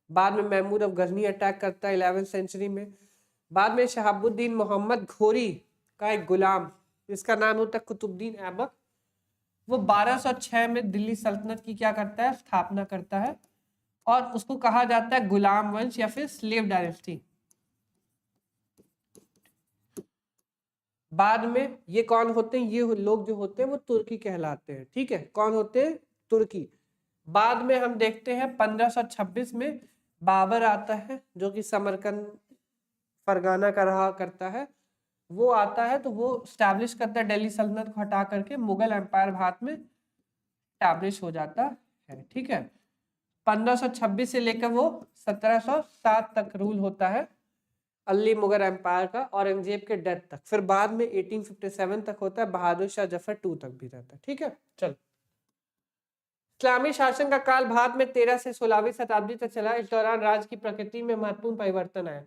बाद में महमूद अफ गजनी अटैक करता है 11वीं सेंचुरी में। बाद में शहाबुद्दीन मोहम्मद घोरी का एक गुलाम, जिसका नाम होता है कुतुबुद्दीन ऐबक, वो 1206 में दिल्ली सल्तनत की क्या करता है, स्थापना करता है, और उसको कहा जाता है गुलाम वंश या फिर स्लेव डायनेस्टी। बाद में ये कौन होते हैं? ये लोग जो होते हैं वो तुर्की कहलाते हैं, ठीक है। कौन होते हैं? तुर्की। बाद में हम देखते हैं 1526 में बाबर आता है, जो कि समरकंद फरगाना का रहा करता है। वो आता है तो वो स्टैब्लिश करता है, दिल्ली सल्तनत को हटा करके मुगल एम्पायर भारत में स्टैब्लिश हो जाता है, ठीक है। 1526 से लेकर वो 1707 तक रूल होता है अली मुगल एम्पायर का, औरंगजेब के डेथ तक। फिर बाद में 1857 तक होता है, बहादुर शाह जफर 2 तक भी रहता है, ठीक है। चल, इस्लामी शासन का काल भारत में 13 से 16वीं शताब्दी तक चला। इस दौरान राज की प्रकृति में महत्वपूर्ण परिवर्तन आया।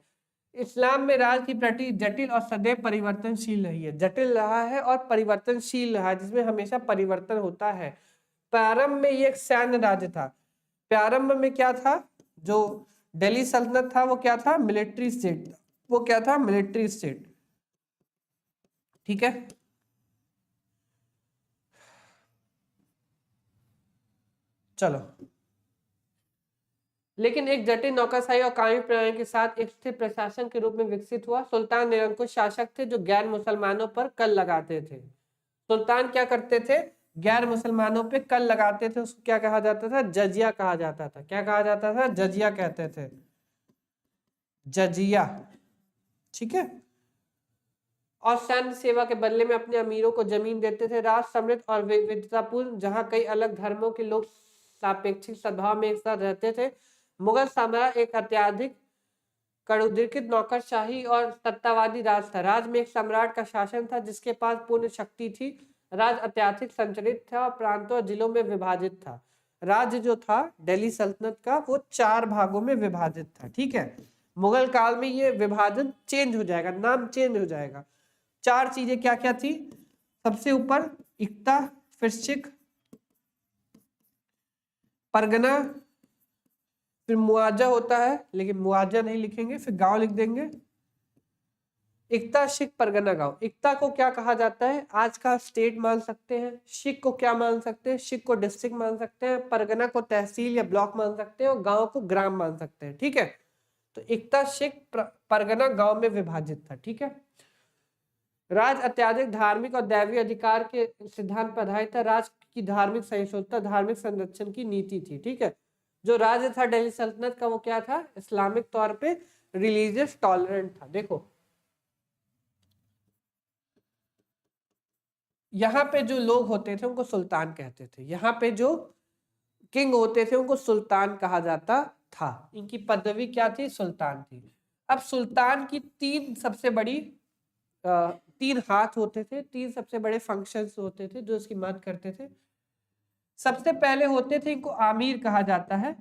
इस्लाम में राज की प्रकृति जटिल और सदैव परिवर्तनशील रही है। जटिल रहा है और परिवर्तनशील रहा है, जिसमें हमेशा परिवर्तन होता है। प्रारंभ में ये एक सैन्य राज्य था। प्रारंभ में क्या था? जो दिल्ली सल्तनत था वो क्या था? मिलिट्री स्टेट था। वो क्या था? मिलिट्री स्टेट, ठीक है। चलो, लेकिन एक जटिल नौकरशाही और कानूनी प्रणाली के साथ एक स्थिर प्रशासन के रूप में विकसित हुआ। सुल्तान निरंकुश शासक थे जो गैर मुसलमानों पर कर लगाते थे। सुल्तान क्या करते थे? गैर मुसलमानों पे कर लगाते थे। उसको क्या कहा जाता था? जजिया कहा जाता था। क्या कहा जाता था? जजिया कहते थे, जजिया, ठीक है। और सैन्य सेवा के बदले में अपने अमीरों को जमीन देते थे। राष्ट्र समृद्ध और विविधतापूर्ण, जहां कई अलग धर्मों के लोग सापेक्षिक सद्भाव में एक साथ रहते थे। मुगल साम्राज्य एक अत्याधिक कड़ुदीर्घित नौकरशाही और सत्तावादी राज था। राज में एक सम्राट का शासन था जिसके पास पूर्ण शक्ति थी। राज अत्याधिक संचलित था और प्रांतों और जिलों में विभाजित था। राज्य जो था दिल्ली सल्तनत का, वो 4 भागों में विभाजित था, ठीक है। मुगल काल में ये विभाजन चेंज हो जाएगा, नाम चेंज हो जाएगा। 4 चीजें क्या क्या थी? सबसे ऊपर इक्ता, फिर सिख, परगना, फिर मुआवजा होता है, लेकिन मुआवजा नहीं लिखेंगे, फिर गांव लिख देंगे, इक्ता शिख परगना गांव। इक्ता को क्या कहा जाता है? आज का स्टेट मान सकते हैं। शिख को क्या मान सकते हैं? शिख को डिस्ट्रिक्ट मान सकते हैं। परगना को तहसील या ब्लॉक मान सकते हैं और गांव को ग्राम मान सकते हैं। ठीक है, तो इक्ता शिख परगना गांव में विभाजित था। ठीक है, राज अत्याधिक धार्मिक और दैवीय अधिकार के सिद्धांत पर आधारित था। राज की धार्मिक सहिष्णुता धार्मिक संरक्षण की नीति थी। ठीक है, जो राज्य था दिल्ली सल्तनत का वो क्या था? इस्लामिक तौर पे रिलीजियस टॉलरेंट था। देखो यहाँ पे जो लोग होते थे उनको सुल्तान कहते थे। यहाँ पे जो किंग होते थे उनको सुल्तान कहा जाता था। इनकी पदवी क्या थी? सुल्तान थी। अब सुल्तान की तीन सबसे बड़ी तीन हाथ होते थे, तीन सबसे बड़े फंक्शंस होते थे जो इसकी मदद करते थे। सबसे पहले होते थे, इनको आमीर कहा जाता है,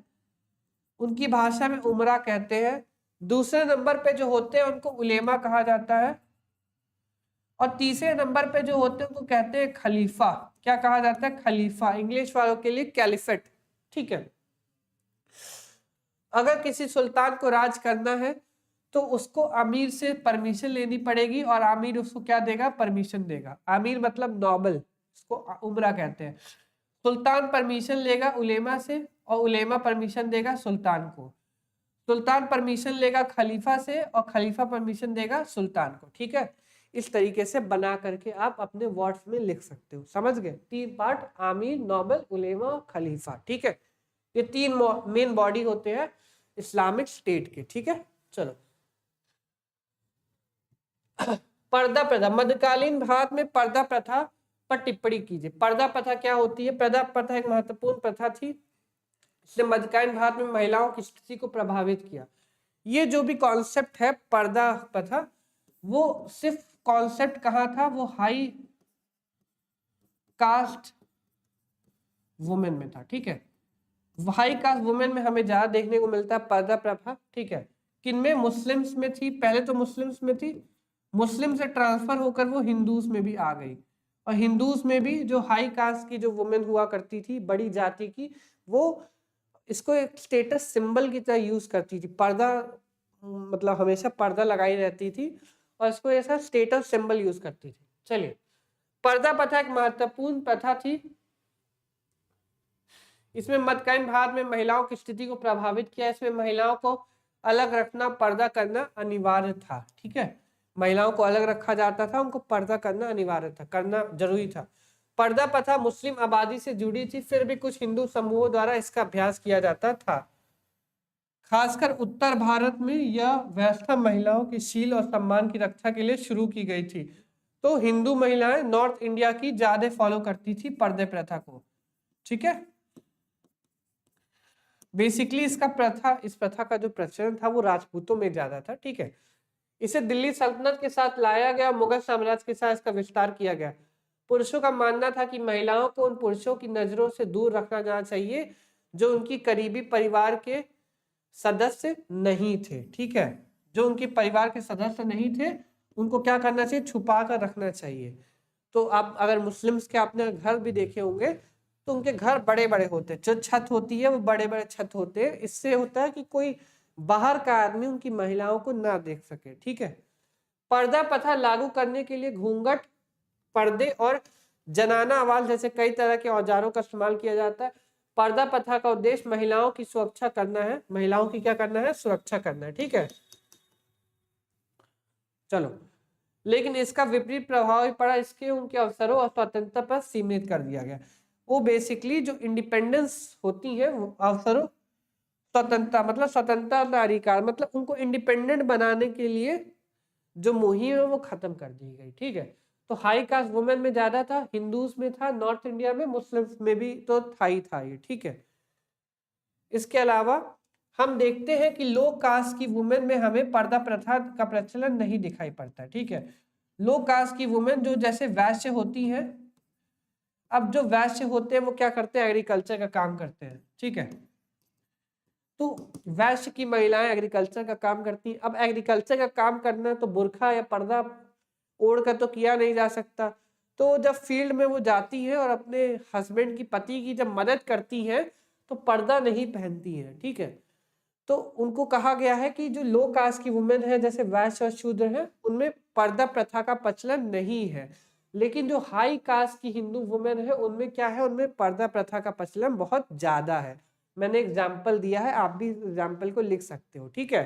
उनकी भाषा में उमरा कहते हैं। दूसरे नंबर पे जो होते हैं उनको उलेमा कहा जाता है, और तीसरे नंबर पे जो होते हैं उनको कहते हैं खलीफा। क्या कहा जाता है? खलीफा। इंग्लिश वालों के लिए कैलिफेट। ठीक है, अगर किसी सुल्तान को राज करना है तो उसको आमिर से परमिशन लेनी पड़ेगी, और आमिर उसको क्या देगा? परमिशन देगा। आमिर मतलब नॉबल, इसको उमरा कहते हैं। सुल्तान परमिशन लेगा उलेमा से, और उलेमा परमिशन देगा सुल्तान को। सुल्तान परमिशन लेगा खलीफा से, और खलीफा परमिशन देगा सुल्तान को। ठीक है, इस तरीके से बना करके आप अपने वर्ड्स में लिख सकते हो। समझ गए? तीन पार्ट, आमिर, नॉबल, उलेमा, खलीफा। ठीक है, ये तीन मेन बॉडी होते हैं इस्लामिक स्टेट के। ठीक है, चलो पर्दा प्रथा। मध्यकालीन भारत में पर्दा प्रथा पर टिप्पणी कीजिए। पर्दा प्रथा क्या होती है? पर्दा प्रथा एक महत्वपूर्ण प्रथा थी, इसने मध्यकालीन भारत में महिलाओं की स्थिति को प्रभावित किया। ये जो भी कॉन्सेप्ट है पर्दा प्रथा, वो सिर्फ कॉन्सेप्ट कहाँ था? वो हाई कास्ट वुमेन में था। ठीक है, हाई कास्ट वुमेन में हमें ज्यादा देखने को मिलता है पर्दा प्रथा। ठीक है, किनमें? मुस्लिम्स में थी। पहले तो मुस्लिम्स में थी, मुस्लिम से ट्रांसफर होकर वो हिंदूज में भी आ गई, और हिंदूज में भी जो हाई कास्ट की जो वुमेन हुआ करती थी, बड़ी जाति की, वो इसको एक स्टेटस सिंबल की तरह यूज करती थी। पर्दा मतलब हमेशा पर्दा लगाई रहती थी, और इसको ऐसा स्टेटस सिंबल यूज करती थी। चलिए, पर्दा प्रथा एक महत्वपूर्ण प्रथा थी, इसमें मध्यकालीन भारत में महिलाओं की स्थिति को प्रभावित किया। इसमें महिलाओं को अलग रखना, पर्दा करना अनिवार्य था। ठीक है, महिलाओं को अलग रखा जाता था, उनको पर्दा करना अनिवार्य था, करना जरूरी था। पर्दा प्रथा मुस्लिम आबादी से जुड़ी थी, फिर भी कुछ हिंदू समूहों द्वारा इसका अभ्यास किया जाता था। खासकर उत्तर भारत में यह व्यवस्था महिलाओं की शील और सम्मान की रक्षा के लिए शुरू की गई थी। तो हिंदू महिलाएं नॉर्थ इंडिया की ज्यादा फॉलो करती थी पर्दे प्रथा को। ठीक है, बेसिकली इस प्रथा का जो प्रचलन था वो राजपूतों में ज्यादा था। ठीक है, इसे दिल्ली सल्तनत के साथ लाया गया, मुगल साम्राज्य के साथ इसका विस्तार किया गया। पुरुषों का मानना था कि महिलाओं को उन पुरुषों की नजरों से दूर रखा जाना चाहिए जो उनकी करीबी परिवार के सदस्य नहीं थे। ठीक है, जो उनके परिवार के सदस्य नहीं थे उनको क्या करना चाहिए? छुपा कर रखना चाहिए। तो आप अगर मुस्लिम्स के आपने घर भी देखे होंगे तो उनके घर बड़े बड़े होते हैं, जो छत होती है वो बड़े बड़े छत होते हैं। इससे होता है कि कोई बाहर का आदमी उनकी महिलाओं को ना देख सके। ठीक है, पर्दा प्रथा लागू करने के लिए घूंघट, पर्दे और जनाना आवाज जैसे कई तरह के औजारों का इस्तेमाल किया जाता है। पर्दा प्रथा का उद्देश्य महिलाओं की सुरक्षा करना है। महिलाओं की क्या करना है? सुरक्षा करना है। ठीक है, चलो, लेकिन इसका विपरीत प्रभाव भी पड़ा। इसके उनके अवसरों और स्वतंत्रता पर सीमित कर दिया गया। वो बेसिकली जो इंडिपेंडेंस होती है, वो अवसरों, स्वतंत्रता मतलब स्वतंत्रता अधिकार, मतलब उनको इंडिपेंडेंट बनाने के लिए जो मुहिम है वो खत्म कर दी गई। ठीक है, तो हाई कास्ट वुमेन में ज्यादा था, हिंदूज में था, नॉर्थ इंडिया में मुस्लिम्स में भी तो था ही था ये। ठीक है, इसके अलावा हम देखते हैं कि लो कास्ट की वुमेन में हमें पर्दा प्रथा का प्रचलन नहीं दिखाई पड़ता। ठीक है, लो कास्ट की वुमेन जो जैसे वैश्य होती हैं, अब जो वैश्य होते हैं वो क्या करते हैं? एग्रीकल्चर का काम करते हैं। ठीक है, तो वैश्य की महिलाएं एग्रीकल्चर का काम करती हैं। अब एग्रीकल्चर का काम करना तो बुर्खा या पर्दा ओढ़ कर तो किया नहीं जा सकता। तो जब फील्ड में वो जाती है और अपने हस्बैंड की, पति की जब मदद करती हैं तो पर्दा नहीं पहनती हैं। ठीक है, तो उनको कहा गया है कि जो लो कास्ट की वुमेन है जैसे वैश्य और शूद्र है उनमें पर्दा प्रथा का प्रचलन नहीं है, लेकिन जो हाई कास्ट की हिंदू वुमेन है उनमें क्या है, उनमें पर्दा प्रथा का प्रचलन बहुत ज्यादा है। मैंने एग्जाम्पल दिया है, आप भी एग्जाम्पल को लिख सकते हो। ठीक है,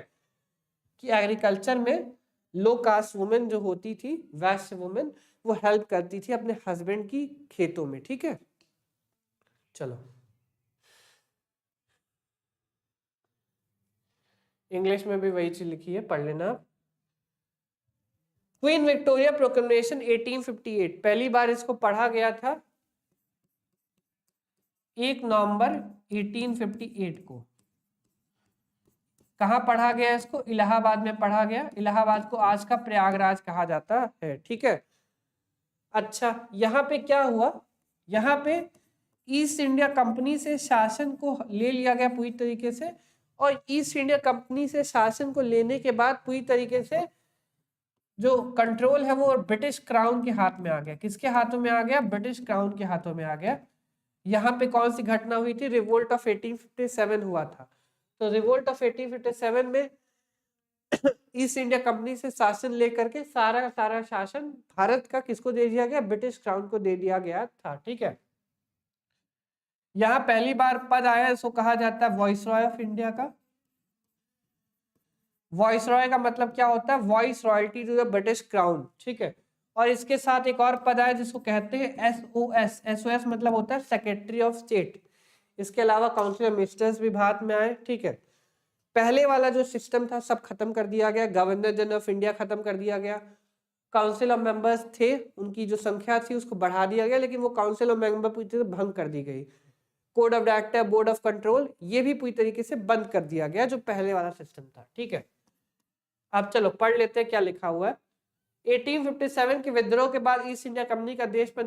कि एग्रीकल्चर में लो कास्ट वुमेन जो होती थी, वैश्य वुमेन, वो हेल्प करती थी अपने हस्बैंड की खेतों में। ठीक है, चलो इंग्लिश में भी वही चीज लिखी है, पढ़ लेना आप। क्वीन विक्टोरिया प्रोक्लेमेशन 1858, पहली बार इसको पढ़ा गया था 1 नवंबर 1858 को। कहाँ पढ़ा गया इसको? इलाहाबाद में पढ़ा गया। इलाहाबाद को आज का प्रयागराज कहा जाता है। ठीक है, अच्छा यहाँ पे क्या हुआ, यहाँ पे ईस्ट इंडिया कंपनी से शासन को ले लिया गया पूरी तरीके से, और ईस्ट इंडिया कंपनी से शासन को लेने के बाद पूरी तरीके से जो कंट्रोल है वो ब्रिटिश क्राउन के हाथ में आ गया। किसके हाथों में आ गया? ब्रिटिश क्राउन के हाथों में आ गया। यहाँ पे कौन सी घटना हुई थी? रिवोल्ट ऑफ 1857 हुआ था। तो रिवोल्ट ऑफ 1857 में ईस्ट इंडिया कंपनी से शासन लेकर के सारा का सारा शासन भारत का किसको दे दिया गया? ब्रिटिश क्राउन को दे दिया गया था। ठीक है, यहाँ पहली बार पद आया, इसको कहा जाता है वॉइस रॉय ऑफ इंडिया का। वॉइस रॉय का मतलब क्या होता है? Vice royalty to the British crown. ठीक है, और इसके साथ एक और पद आया जिसको कहते हैं एसओएस। एसओएस मतलब होता है सेक्रेटरी ऑफ स्टेट। इसके अलावा काउंसिल ऑफ मिनिस्टर्स भी भारत में आए। ठीक है, पहले वाला जो सिस्टम था सब खत्म कर दिया गया। गवर्नर जनरल ऑफ इंडिया खत्म कर दिया गया। काउंसिल ऑफ मेंबर्स थे, उनकी जो संख्या थी उसको बढ़ा दिया गया, लेकिन वो काउंसिल ऑफ मेंबर पूरी तरह से भंग कर दी गई। Code of director, board of control, ये भी पूरी तरीके से बंद कर दिया गया जो पहले वाला सिस्टम था। ठीक है, अब चलो पढ़ लेते हैं क्या लिखा हुआ है। 1857 के विद्रोह के बाद ईस्ट इंडिया कंपनी का देश पर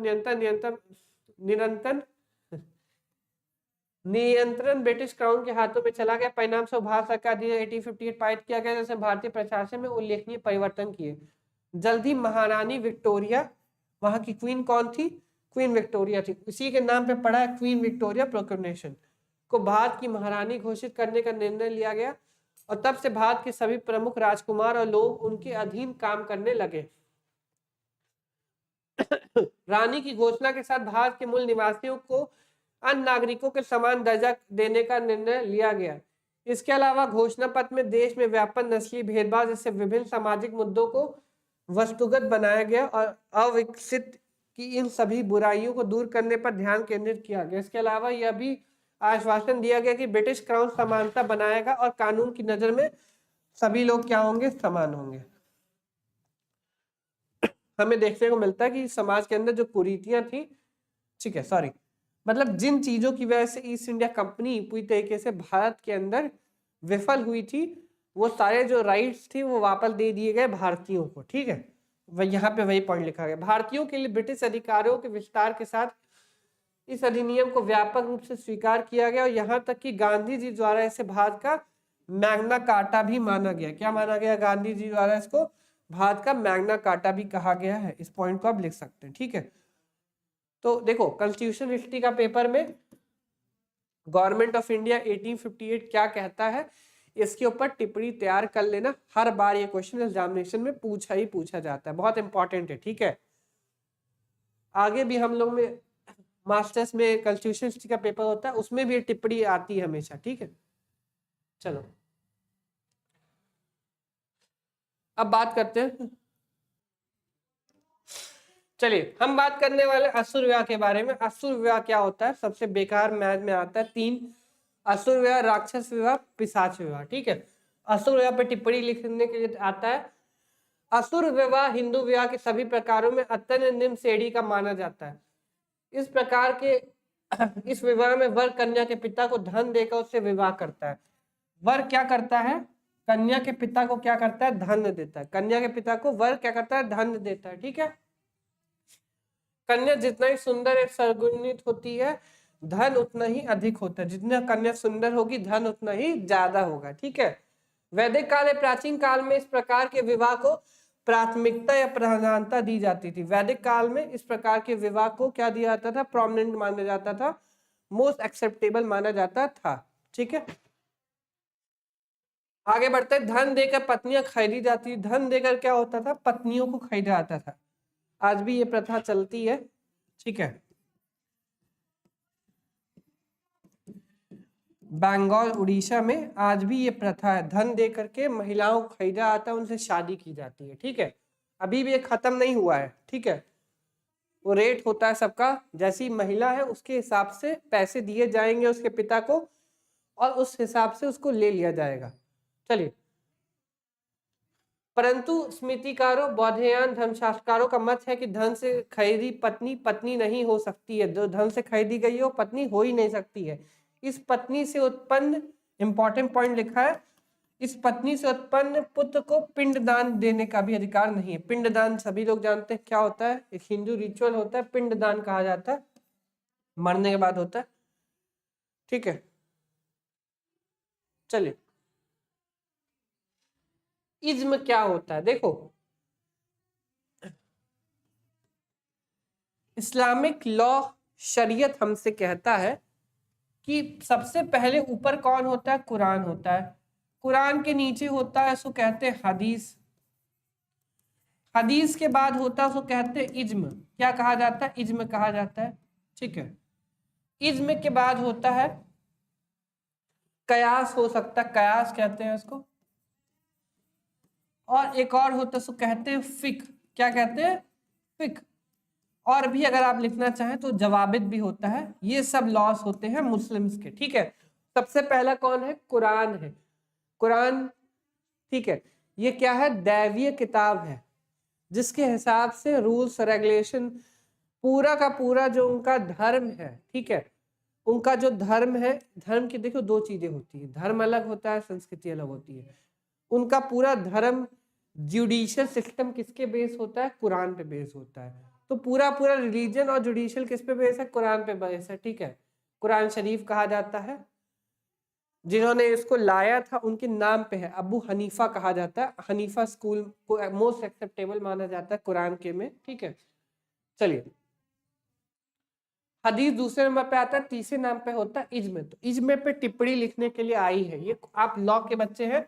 नियंत्रण ब्रिटिश क्राउन के हाथों में चला गया। परिणाम स्वरूप भारत सरकार ने 1858 पारित किया गया, जिसने भारतीय प्रशासन में उल्लेखनीय परिवर्तन किए। जल्दी महारानी विक्टोरिया, वहां की क्वीन कौन थी? क्वीन विक्टोरिया थी, इसी के नाम पे पड़ा है क्वीन विक्टोरिया प्रोक्लेमेशन, को भारत की महारानी घोषित करने का निर्णय लिया गया, और तब से भारत के सभी प्रमुख राजकुमार और लोग उनके अधीन काम करने लगे। रानी की घोषणा के साथ भारत के मूल निवासियों को अन्य नागरिकों के समान दर्जा देने का निर्णय लिया गया। इसके अलावा घोषणा पत्र में देश में व्यापक नस्लीय भेदभाव जैसे विभिन्न सामाजिक मुद्दों को वस्तुगत बनाया गया और अविकसित की इन सभी बुराइयों को दूर करने पर ध्यान केंद्रित किया गया। इसके अलावा यह भी आश्वासन दिया गया कि ब्रिटिश क्राउन समानता बनाएगा और कानून की नजर में सभी लोग क्या होंगे? समान होंगे। हमें देखने को मिलता है कि समाज के अंदर जो कुरीतियां थी, ठीक है, सॉरी, मतलब जिन चीजों की वजह से ईस्ट इंडिया कंपनी पूरी तरीके से भारत के अंदर विफल हुई थी, वो सारे जो राइट्स थे वो वापस दे दिए गए भारतीयों को। ठीक है, वह यहाँ पे वही पॉइंट लिखा गया। भारतीयों के लिए ब्रिटिश अधिकारों के विस्तार के साथ इस अधिनियम को व्यापक रूप से स्वीकार किया गया, और यहाँ तक कि गांधी जी द्वारा इसे भारत का मैग्ना कार्टा भी माना गया। क्या माना गया? गांधी जी द्वारा इसको भारत का मैग्ना कार्टा भी कहा गया है। इस पॉइंट को आप लिख सकते हैं। ठीक है, तो देखो कॉन्स्टिट्यूशन हिस्ट्री का पेपर में गवर्नमेंट ऑफ इंडिया 1858 क्या कहता है, इसके ऊपर टिप्पणी तैयार कर लेना। हर बार ये क्वेश्चन एग्जामिनेशन में पूछा ही पूछा जाता है, बहुत इंपॉर्टेंट है। ठीक है, आगे भी हम लोग में मास्टर्स में कॉन्स्टिट्यूशन हिस्ट्री का पेपर होता है, उसमें भी टिप्पणी आती है हमेशा। ठीक है, चलो अब बात करते हैं। चलिए हम बात करने वाले असुर विवाह के बारे में। असुर विवाह क्या होता है? सबसे बेकार मैथ में आता है 3: असुर विवाह, राक्षस विवाह, पिशाच विवाह। ठीक है, असुर विवाह पर टिप्पणी लिखने के लिए आता है। असुर विवाह हिंदू विवाह के सभी प्रकारों में अत्यंत निम्न श्रेणी का माना जाता है। इस प्रकार के इस विवाह में वर कन्या के पिता को धन देकर उससे विवाह करता है। वर क्या करता है? कन्या के पिता को क्या करता है? धन देता है। कन्या के पिता को वर क्या करता है? धन देता है। ठीक है, कन्या जितना ही सुंदर एक सरगुणित होती है, धन उतना ही अधिक होता है। जितना कन्या सुंदर होगी, धन उतना ही ज्यादा होगा। ठीक है, वैदिक काल या प्राचीन काल में इस प्रकार के विवाह को प्राथमिकता या प्रधानता दी जाती थी। वैदिक काल में इस प्रकार के विवाह को क्या दिया जाता था? प्रोमिनेंट माना जाता था, मोस्ट एक्सेप्टेबल माना जाता था। ठीक है, आगे बढ़ते हैं, धन देकर पत्नियां खरीदी जाती, धन देकर क्या होता था, पत्नियों को खरीदा जाता था। आज भी ये प्रथा चलती है, ठीक है। बंगाल उड़ीसा में आज भी ये प्रथा है, धन दे करके महिलाओं को खरीदा आता है, उनसे शादी की जाती है, ठीक है। अभी भी ये खत्म नहीं हुआ है, ठीक है। वो रेट होता है सबका, जैसी महिला है उसके हिसाब से पैसे दिए जाएंगे उसके पिता को, और उस हिसाब से उसको ले लिया जाएगा। चलिए, परंतु स्मृतिकारों, बौद्धयान धर्मशास्त्रकारों का मत है कि धन से खरीदी पत्नी पत्नी नहीं हो सकती है। जो धन से खरीदी गई हो पत्नी हो ही नहीं सकती है। इस पत्नी से उत्पन्न, इंपॉर्टेंट पॉइंट लिखा है, इस पत्नी से उत्पन्न पुत्र को पिंडदान देने का भी अधिकार नहीं है। पिंडदान सभी लोग जानते हैं क्या होता है, एक हिंदू रिचुअल होता है, पिंडदान कहा जाता है, मरने के बाद होता है, ठीक है। चलिए, इज्म क्या होता है, देखो इस्लामिक लॉ, शरीयत हमसे कहता है कि सबसे पहले ऊपर कौन होता है, कुरान होता है, कुरान के नीचे होता है उसको कहते हैं हदीस, हदीस के बाद होता है उसको कहते हैं इज्म, क्या कहा जाता है, इज्म कहा जाता है, ठीक है। इज्म के बाद होता है कयास, हो सकता है कयास कहते हैं इसको, और एक और होता है उसको कहते हैं फिक, क्या कहते हैं, फिक। और भी अगर आप लिखना चाहें तो जवाबित भी होता है। ये सब लॉस होते हैं मुस्लिम्स के, ठीक है। सबसे पहला कौन है, कुरान है, कुरान, ठीक है। ये क्या है, दैवीय किताब है, जिसके हिसाब से रूल्स रेगुलेशन, पूरा का पूरा जो उनका धर्म है, ठीक है, उनका जो धर्म है, धर्म की देखो दो चीजें होती है, धर्म अलग होता है, संस्कृति अलग होती है। उनका पूरा धर्म, जुडिशियल सिस्टम किसके बेस होता है, कुरान पे बेस होता है। तो पूरा पूरा रिलीजन और जुडिशियल किस पे बेस है, कुरान पे बेस है, ठीक है। कुरान शरीफ कहा जाता है, जिन्होंने इसको लाया था उनके नाम पे है, अबू हनीफा कहा जाता है, हनीफा स्कूल को मोस्ट एक्सेप्टेबल माना जाता है कुरान के में, ठीक है। चलिए, हदीस दूसरे नंबर पे आता है, तीसरे नाम पे होता है इज्म। तो इज्म पे टिप्पणी लिखने के लिए आई है, ये आप लॉ के बच्चे हैं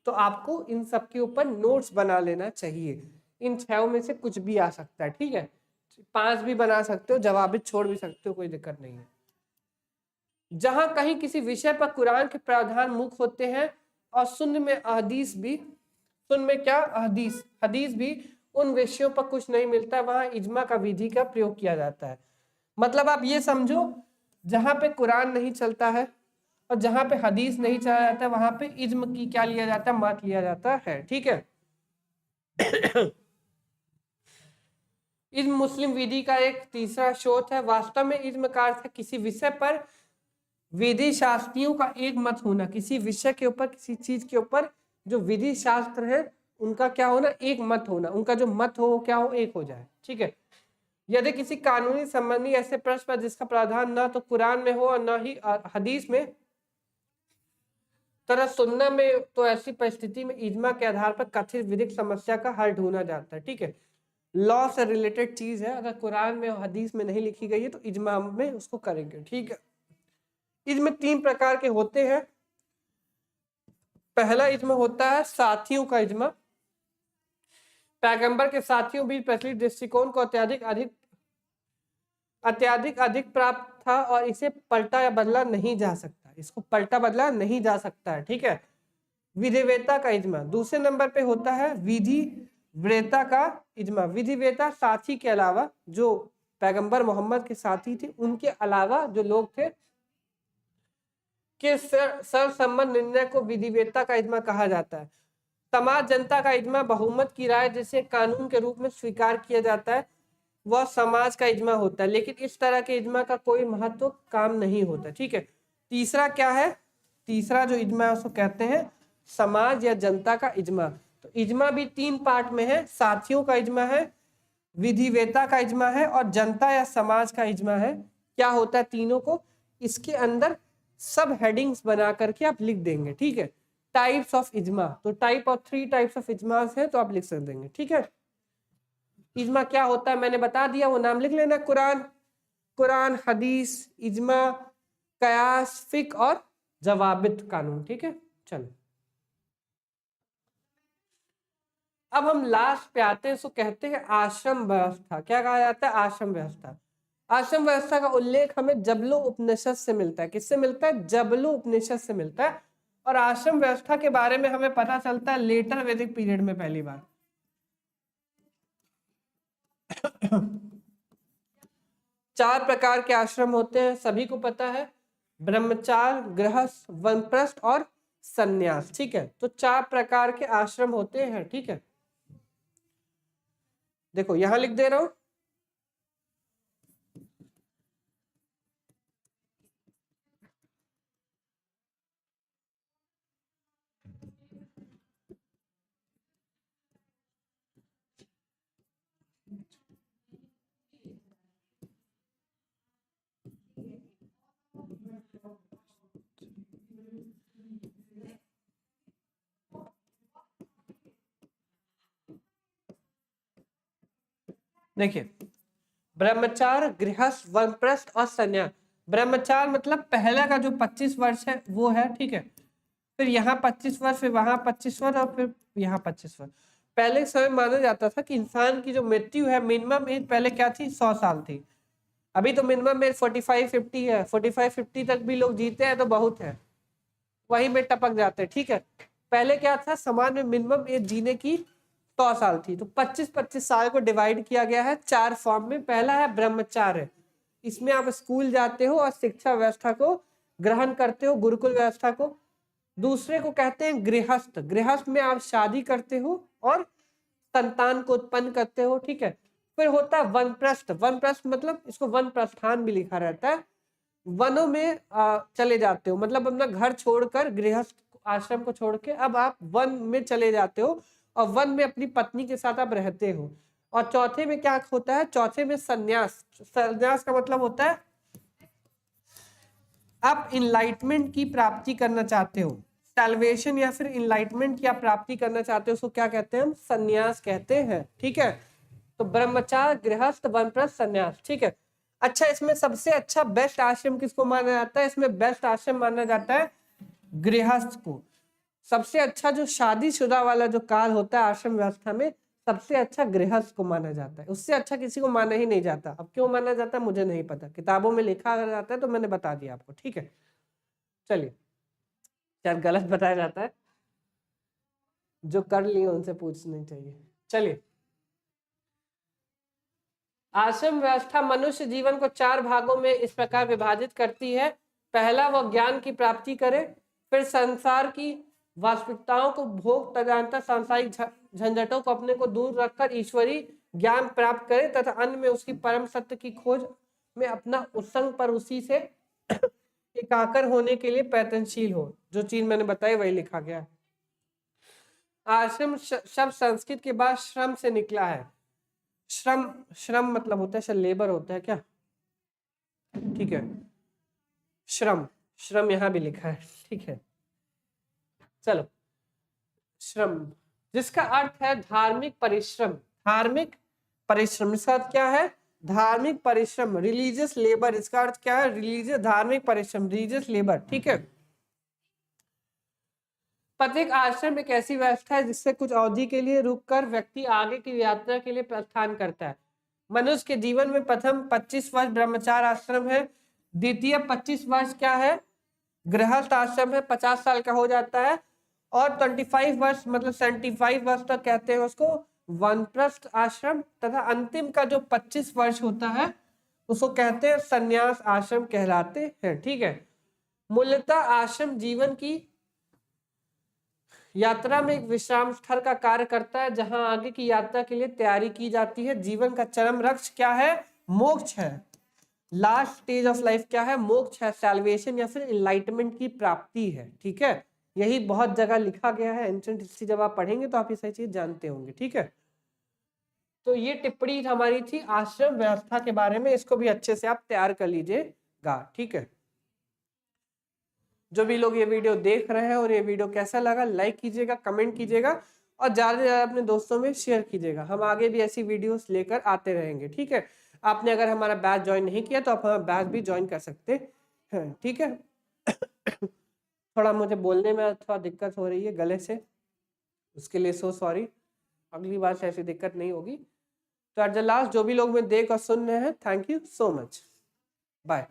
तो आपको इन सब के ऊपर नोट्स बना लेना चाहिए। इन 6 में से कुछ भी आ सकता है, ठीक है, 5 भी बना सकते हो, जवाब छोड़ भी सकते हो, कोई दिक्कत नहीं है। जहां कहीं किसी विषय पर कुरान के प्रावधान मुख्य होते हैं और सुन्न में हदीस भी, सुन्न में क्या, हदीस, हदीस भी उन विषयों पर कुछ नहीं मिलता, वहां इज्मा का विधि का प्रयोग किया जाता है। मतलब आप ये समझो, जहां पे कुरान नहीं चलता है और जहां पे हदीस नहीं चला जाता है, वहां पे इज्म की क्या लिया जाता है, मत लिया जाता है, ठीक है। इज्म मुस्लिम विधि का एक तीसरा स्रोत है। वास्तव में इज्म का अर्थ है किसी विषय पर विधि शास्त्रियों का एक मत होना, किसी विषय के ऊपर, किसी चीज के ऊपर जो विधि शास्त्र है उनका क्या होना, एक मत होना, उनका जो मत हो क्या हो, एक हो जाए, ठीक है। यदि किसी कानूनी संबंधी ऐसे प्रश्न पर जिसका प्रावधान न तो कुरान में हो और न ही हदीस में, तरह सुन्ना में, तो ऐसी परिस्थिति में इज्मा के आधार पर कथित विधिक समस्या का हल ढूंढा जाता है, ठीक है। लॉ से रिलेटेड चीज है, अगर कुरान में और हदीस में नहीं लिखी गई है तो इज्मा में उसको करेंगे, ठीक है। इज्म 3 प्रकार के होते हैं। पहला इज्म होता है साथियों का इज्मा, पैगंबर के साथियों भी प्रचलित दृष्टिकोण को अत्यधिक अधिक प्राप्त था और इसे पलटा या बदला नहीं जा सकता, इसको पलटा बदला नहीं जा सकता है, ठीक है। विधिवेता का इज्मा दूसरे नंबर पे होता है, विधि वेता का इज्मा। विधिवेता साथी के अलावा, जो पैगंबर मोहम्मद के साथी थे उनके अलावा जो लोग थे के सर संबंध निर्णय को विधिवेता का इज्मा कहा जाता है। समाज जनता का इज्मा बहुमत की राय जिसे कानून के रूप में स्वीकार किया जाता है वह समाज का इज्मा होता है, लेकिन इस तरह के इज्मा का कोई महत्व काम नहीं होता, ठीक है। तीसरा क्या है, तीसरा जो इज्मा है उसको कहते हैं समाज या जनता का इज्मा। तो इज्मा भी 3 पार्ट में है, साथियों का इज्मा है, विधिवेता का इज्मा है और जनता या समाज का इज्मा है। क्या होता है तीनों को, इसके अंदर सब हेडिंग्स बना करके आप लिख देंगे, ठीक है। टाइप्स ऑफ इज्मा, तो टाइप ऑफ 3 टाइप्स ऑफ इज्मास है तो आप लिख देंगे, ठीक है। इज्मा क्या होता है मैंने बता दिया, वो नाम लिख लेना, कुरान, कुरान, हदीस, इज्मा, कयास, फिक और जवाबित कानून, ठीक है। चलो, अब हम लास्ट पे आते हैं, इसको कहते हैं आश्रम व्यवस्था। क्या कहा जाता है? आश्रम व्यवस्था। आश्रम व्यवस्था का उल्लेख हमें जबलो उपनिषद से मिलता है। किससे मिलता है? जबलो उपनिषद से मिलता है। और आश्रम व्यवस्था के बारे में हमें पता चलता है लेटर वैदिक पीरियड में पहली बार। चार प्रकार के आश्रम होते हैं, सभी को पता है, ब्रह्मचार्य, गृहस्थ, वानप्रस्थ और सन्यास। ठीक है, तो चार प्रकार के आश्रम होते हैं। ठीक है, देखो यहां लिख दे रहा हूं। देखिए, ब्रह्मचार्य, गृहस्थ, वानप्रस्थ और सन्यास। ब्रह्मचार्य मतलब पहला का जो 25 वर्ष है वो है। ठीक है, फिर यहाँ 25 वर्ष, फिर वहां 25 वर्ष और फिर यहाँ 25 वर्ष। पहले समय माना जाता था कि इंसान की जो मृत्यु है, मिनिमम एज पहले क्या थी? 100 साल थी। अभी तो मिनिमम एज 45-50 है। 45-50 तक भी लोग जीते हैं तो बहुत है, वहीं में टपक जाते हैं। ठीक है, पहले क्या था? समाज में मिनिमम एज जीने की 100 साल थी। तो 25-25 साल को डिवाइड किया गया है चार फॉर्म में। पहला है ब्रह्मचार्य, इसमें आप स्कूल जाते हो और शिक्षा व्यवस्था को ग्रहण करते हो, गुरुकुल व्यवस्था को। दूसरे को कहते हैं गृहस्थ। गृहस्थ में आप शादी करते हो और संतान को उत्पन्न करते हो। ठीक है, फिर होता है वनप्रस्थ। वनप्रस्थ मतलब इसको वन प्रस्थान भी लिखा रहता है। वनों में चले जाते हो, मतलब अपना घर छोड़कर, गृहस्थ आश्रम को छोड़ के अब आप वन में चले जाते हो और वन में अपनी पत्नी के साथ आप रहते हो। और चौथे में क्या होता है? चौथे में सन्यास। सन्यास का मतलब होता है आप इनलाइटमेंट की प्राप्ति करना चाहते हो, सैल्वेशन या फिर इनलाइटमेंट की आप प्राप्ति करना चाहते हो, उसको क्या कहते हैं? हम सन्यास कहते हैं। ठीक है, तो ब्रह्मचार्य, गृहस्थ, वानप्रस्थ, सन्यास। ठीक है, अच्छा, इसमें सबसे अच्छा बेस्ट आश्रम किसको माना जाता है? इसमें बेस्ट आश्रम माना जाता है गृहस्थ को। सबसे अच्छा जो शादीशुदा वाला जो काल होता है आश्रम व्यवस्था में, सबसे अच्छा गृहस्थ को माना जाता है। उससे अच्छा किसी को माना ही नहीं जाता। अब क्यों माना जाता है मुझे नहीं पता, किताबों में लिखा जाता है तो मैंने बता दिया आपको। ठीक है, चलिए, यार गलत बताया जाता है, जो कर लिए उनसे पूछना चाहिए। चलिए, आश्रम व्यवस्था मनुष्य जीवन को चार भागों में इस प्रकार विभाजित करती है। पहला, वह ज्ञान की प्राप्ति करे, फिर संसार की वास्तविकताओं को भोग, तदनंतर सांसारिक झंझटों को अपने को दूर रखकर ईश्वरीय ज्ञान प्राप्त करे तथा अंत में उसकी परम सत्य की खोज में अपना उत्संग पर उसी से एकाकर होने के लिए प्रयत्नशील हो। जो चीज मैंने बताई वही लिखा गया है। आश्रम शब्द संस्कृत के बाद श्रम से निकला है। श्रम, श्रम मतलब होता है लेबर होता है क्या? ठीक है, श्रम, श्रम यहां भी लिखा है। ठीक है, चलो, श्रम जिसका अर्थ है धार्मिक परिश्रम। धार्मिक परिश्रम, इसका अर्थ क्या है? धार्मिक परिश्रम, रिलीजियस लेबर। इसका अर्थ क्या है? रिलीजियस, धार्मिक परिश्रम, रिलीजियस लेबर। ठीक है, प्रत्येक आश्रम एक ऐसी व्यवस्था है जिससे कुछ अवधि के लिए रुककर व्यक्ति आगे की यात्रा के लिए प्रस्थान करता है। मनुष्य के जीवन में प्रथम 25 वर्ष ब्रह्मचार्य आश्रम है, द्वितीय 25 वर्ष क्या है? गृहस्थ आश्रम है, 50 साल का हो जाता है, और 25 वर्ष मतलब 75 वर्ष तक कहते हैं उसको वानप्रस्थ आश्रम, तथा अंतिम का जो 25 वर्ष होता है उसको कहते हैं सन्यास आश्रम कहलाते हैं। ठीक है, मूलतः आश्रम जीवन की यात्रा में एक विश्राम स्थल का कार्य करता है जहां आगे की यात्रा के लिए तैयारी की जाती है। जीवन का चरम लक्ष्य क्या है? मोक्ष है। लास्ट स्टेज ऑफ लाइफ क्या है? मोक्ष है, सैल्वेशन या फिर एनलाइटमेंट की प्राप्ति है। ठीक है, यही बहुत जगह लिखा गया है। एंशिएंट हिस्ट्री जब आप पढ़ेंगे तो आप ये सारी चीज जानते होंगे। ठीक है, तो ये टिप्पणी हमारी थी आश्रम व्यवस्था के बारे में, इसको भी अच्छे से आप तैयार कर लीजिएगा। ठीक है, जो भी लोग ये वीडियो देख रहे हैं और ये वीडियो कैसा लगा, लाइक कीजिएगा, कमेंट कीजिएगा और ज्यादा से ज्यादा अपने दोस्तों में शेयर कीजिएगा। हम आगे भी ऐसी वीडियोस लेकर आते रहेंगे। ठीक है, आपने अगर हमारा बैच ज्वाइन नहीं किया तो आप हमारा बैच भी ज्वाइन कर सकते हैं। ठीक है, थोड़ा मुझे बोलने में थोड़ा दिक्कत हो रही है गले से, उसके लिए सो सॉरी। अगली बार से ऐसी दिक्कत नहीं होगी। तो एट द लास्ट जो भी लोग मैं देख और सुन रहे हैं, thank you so much, bye.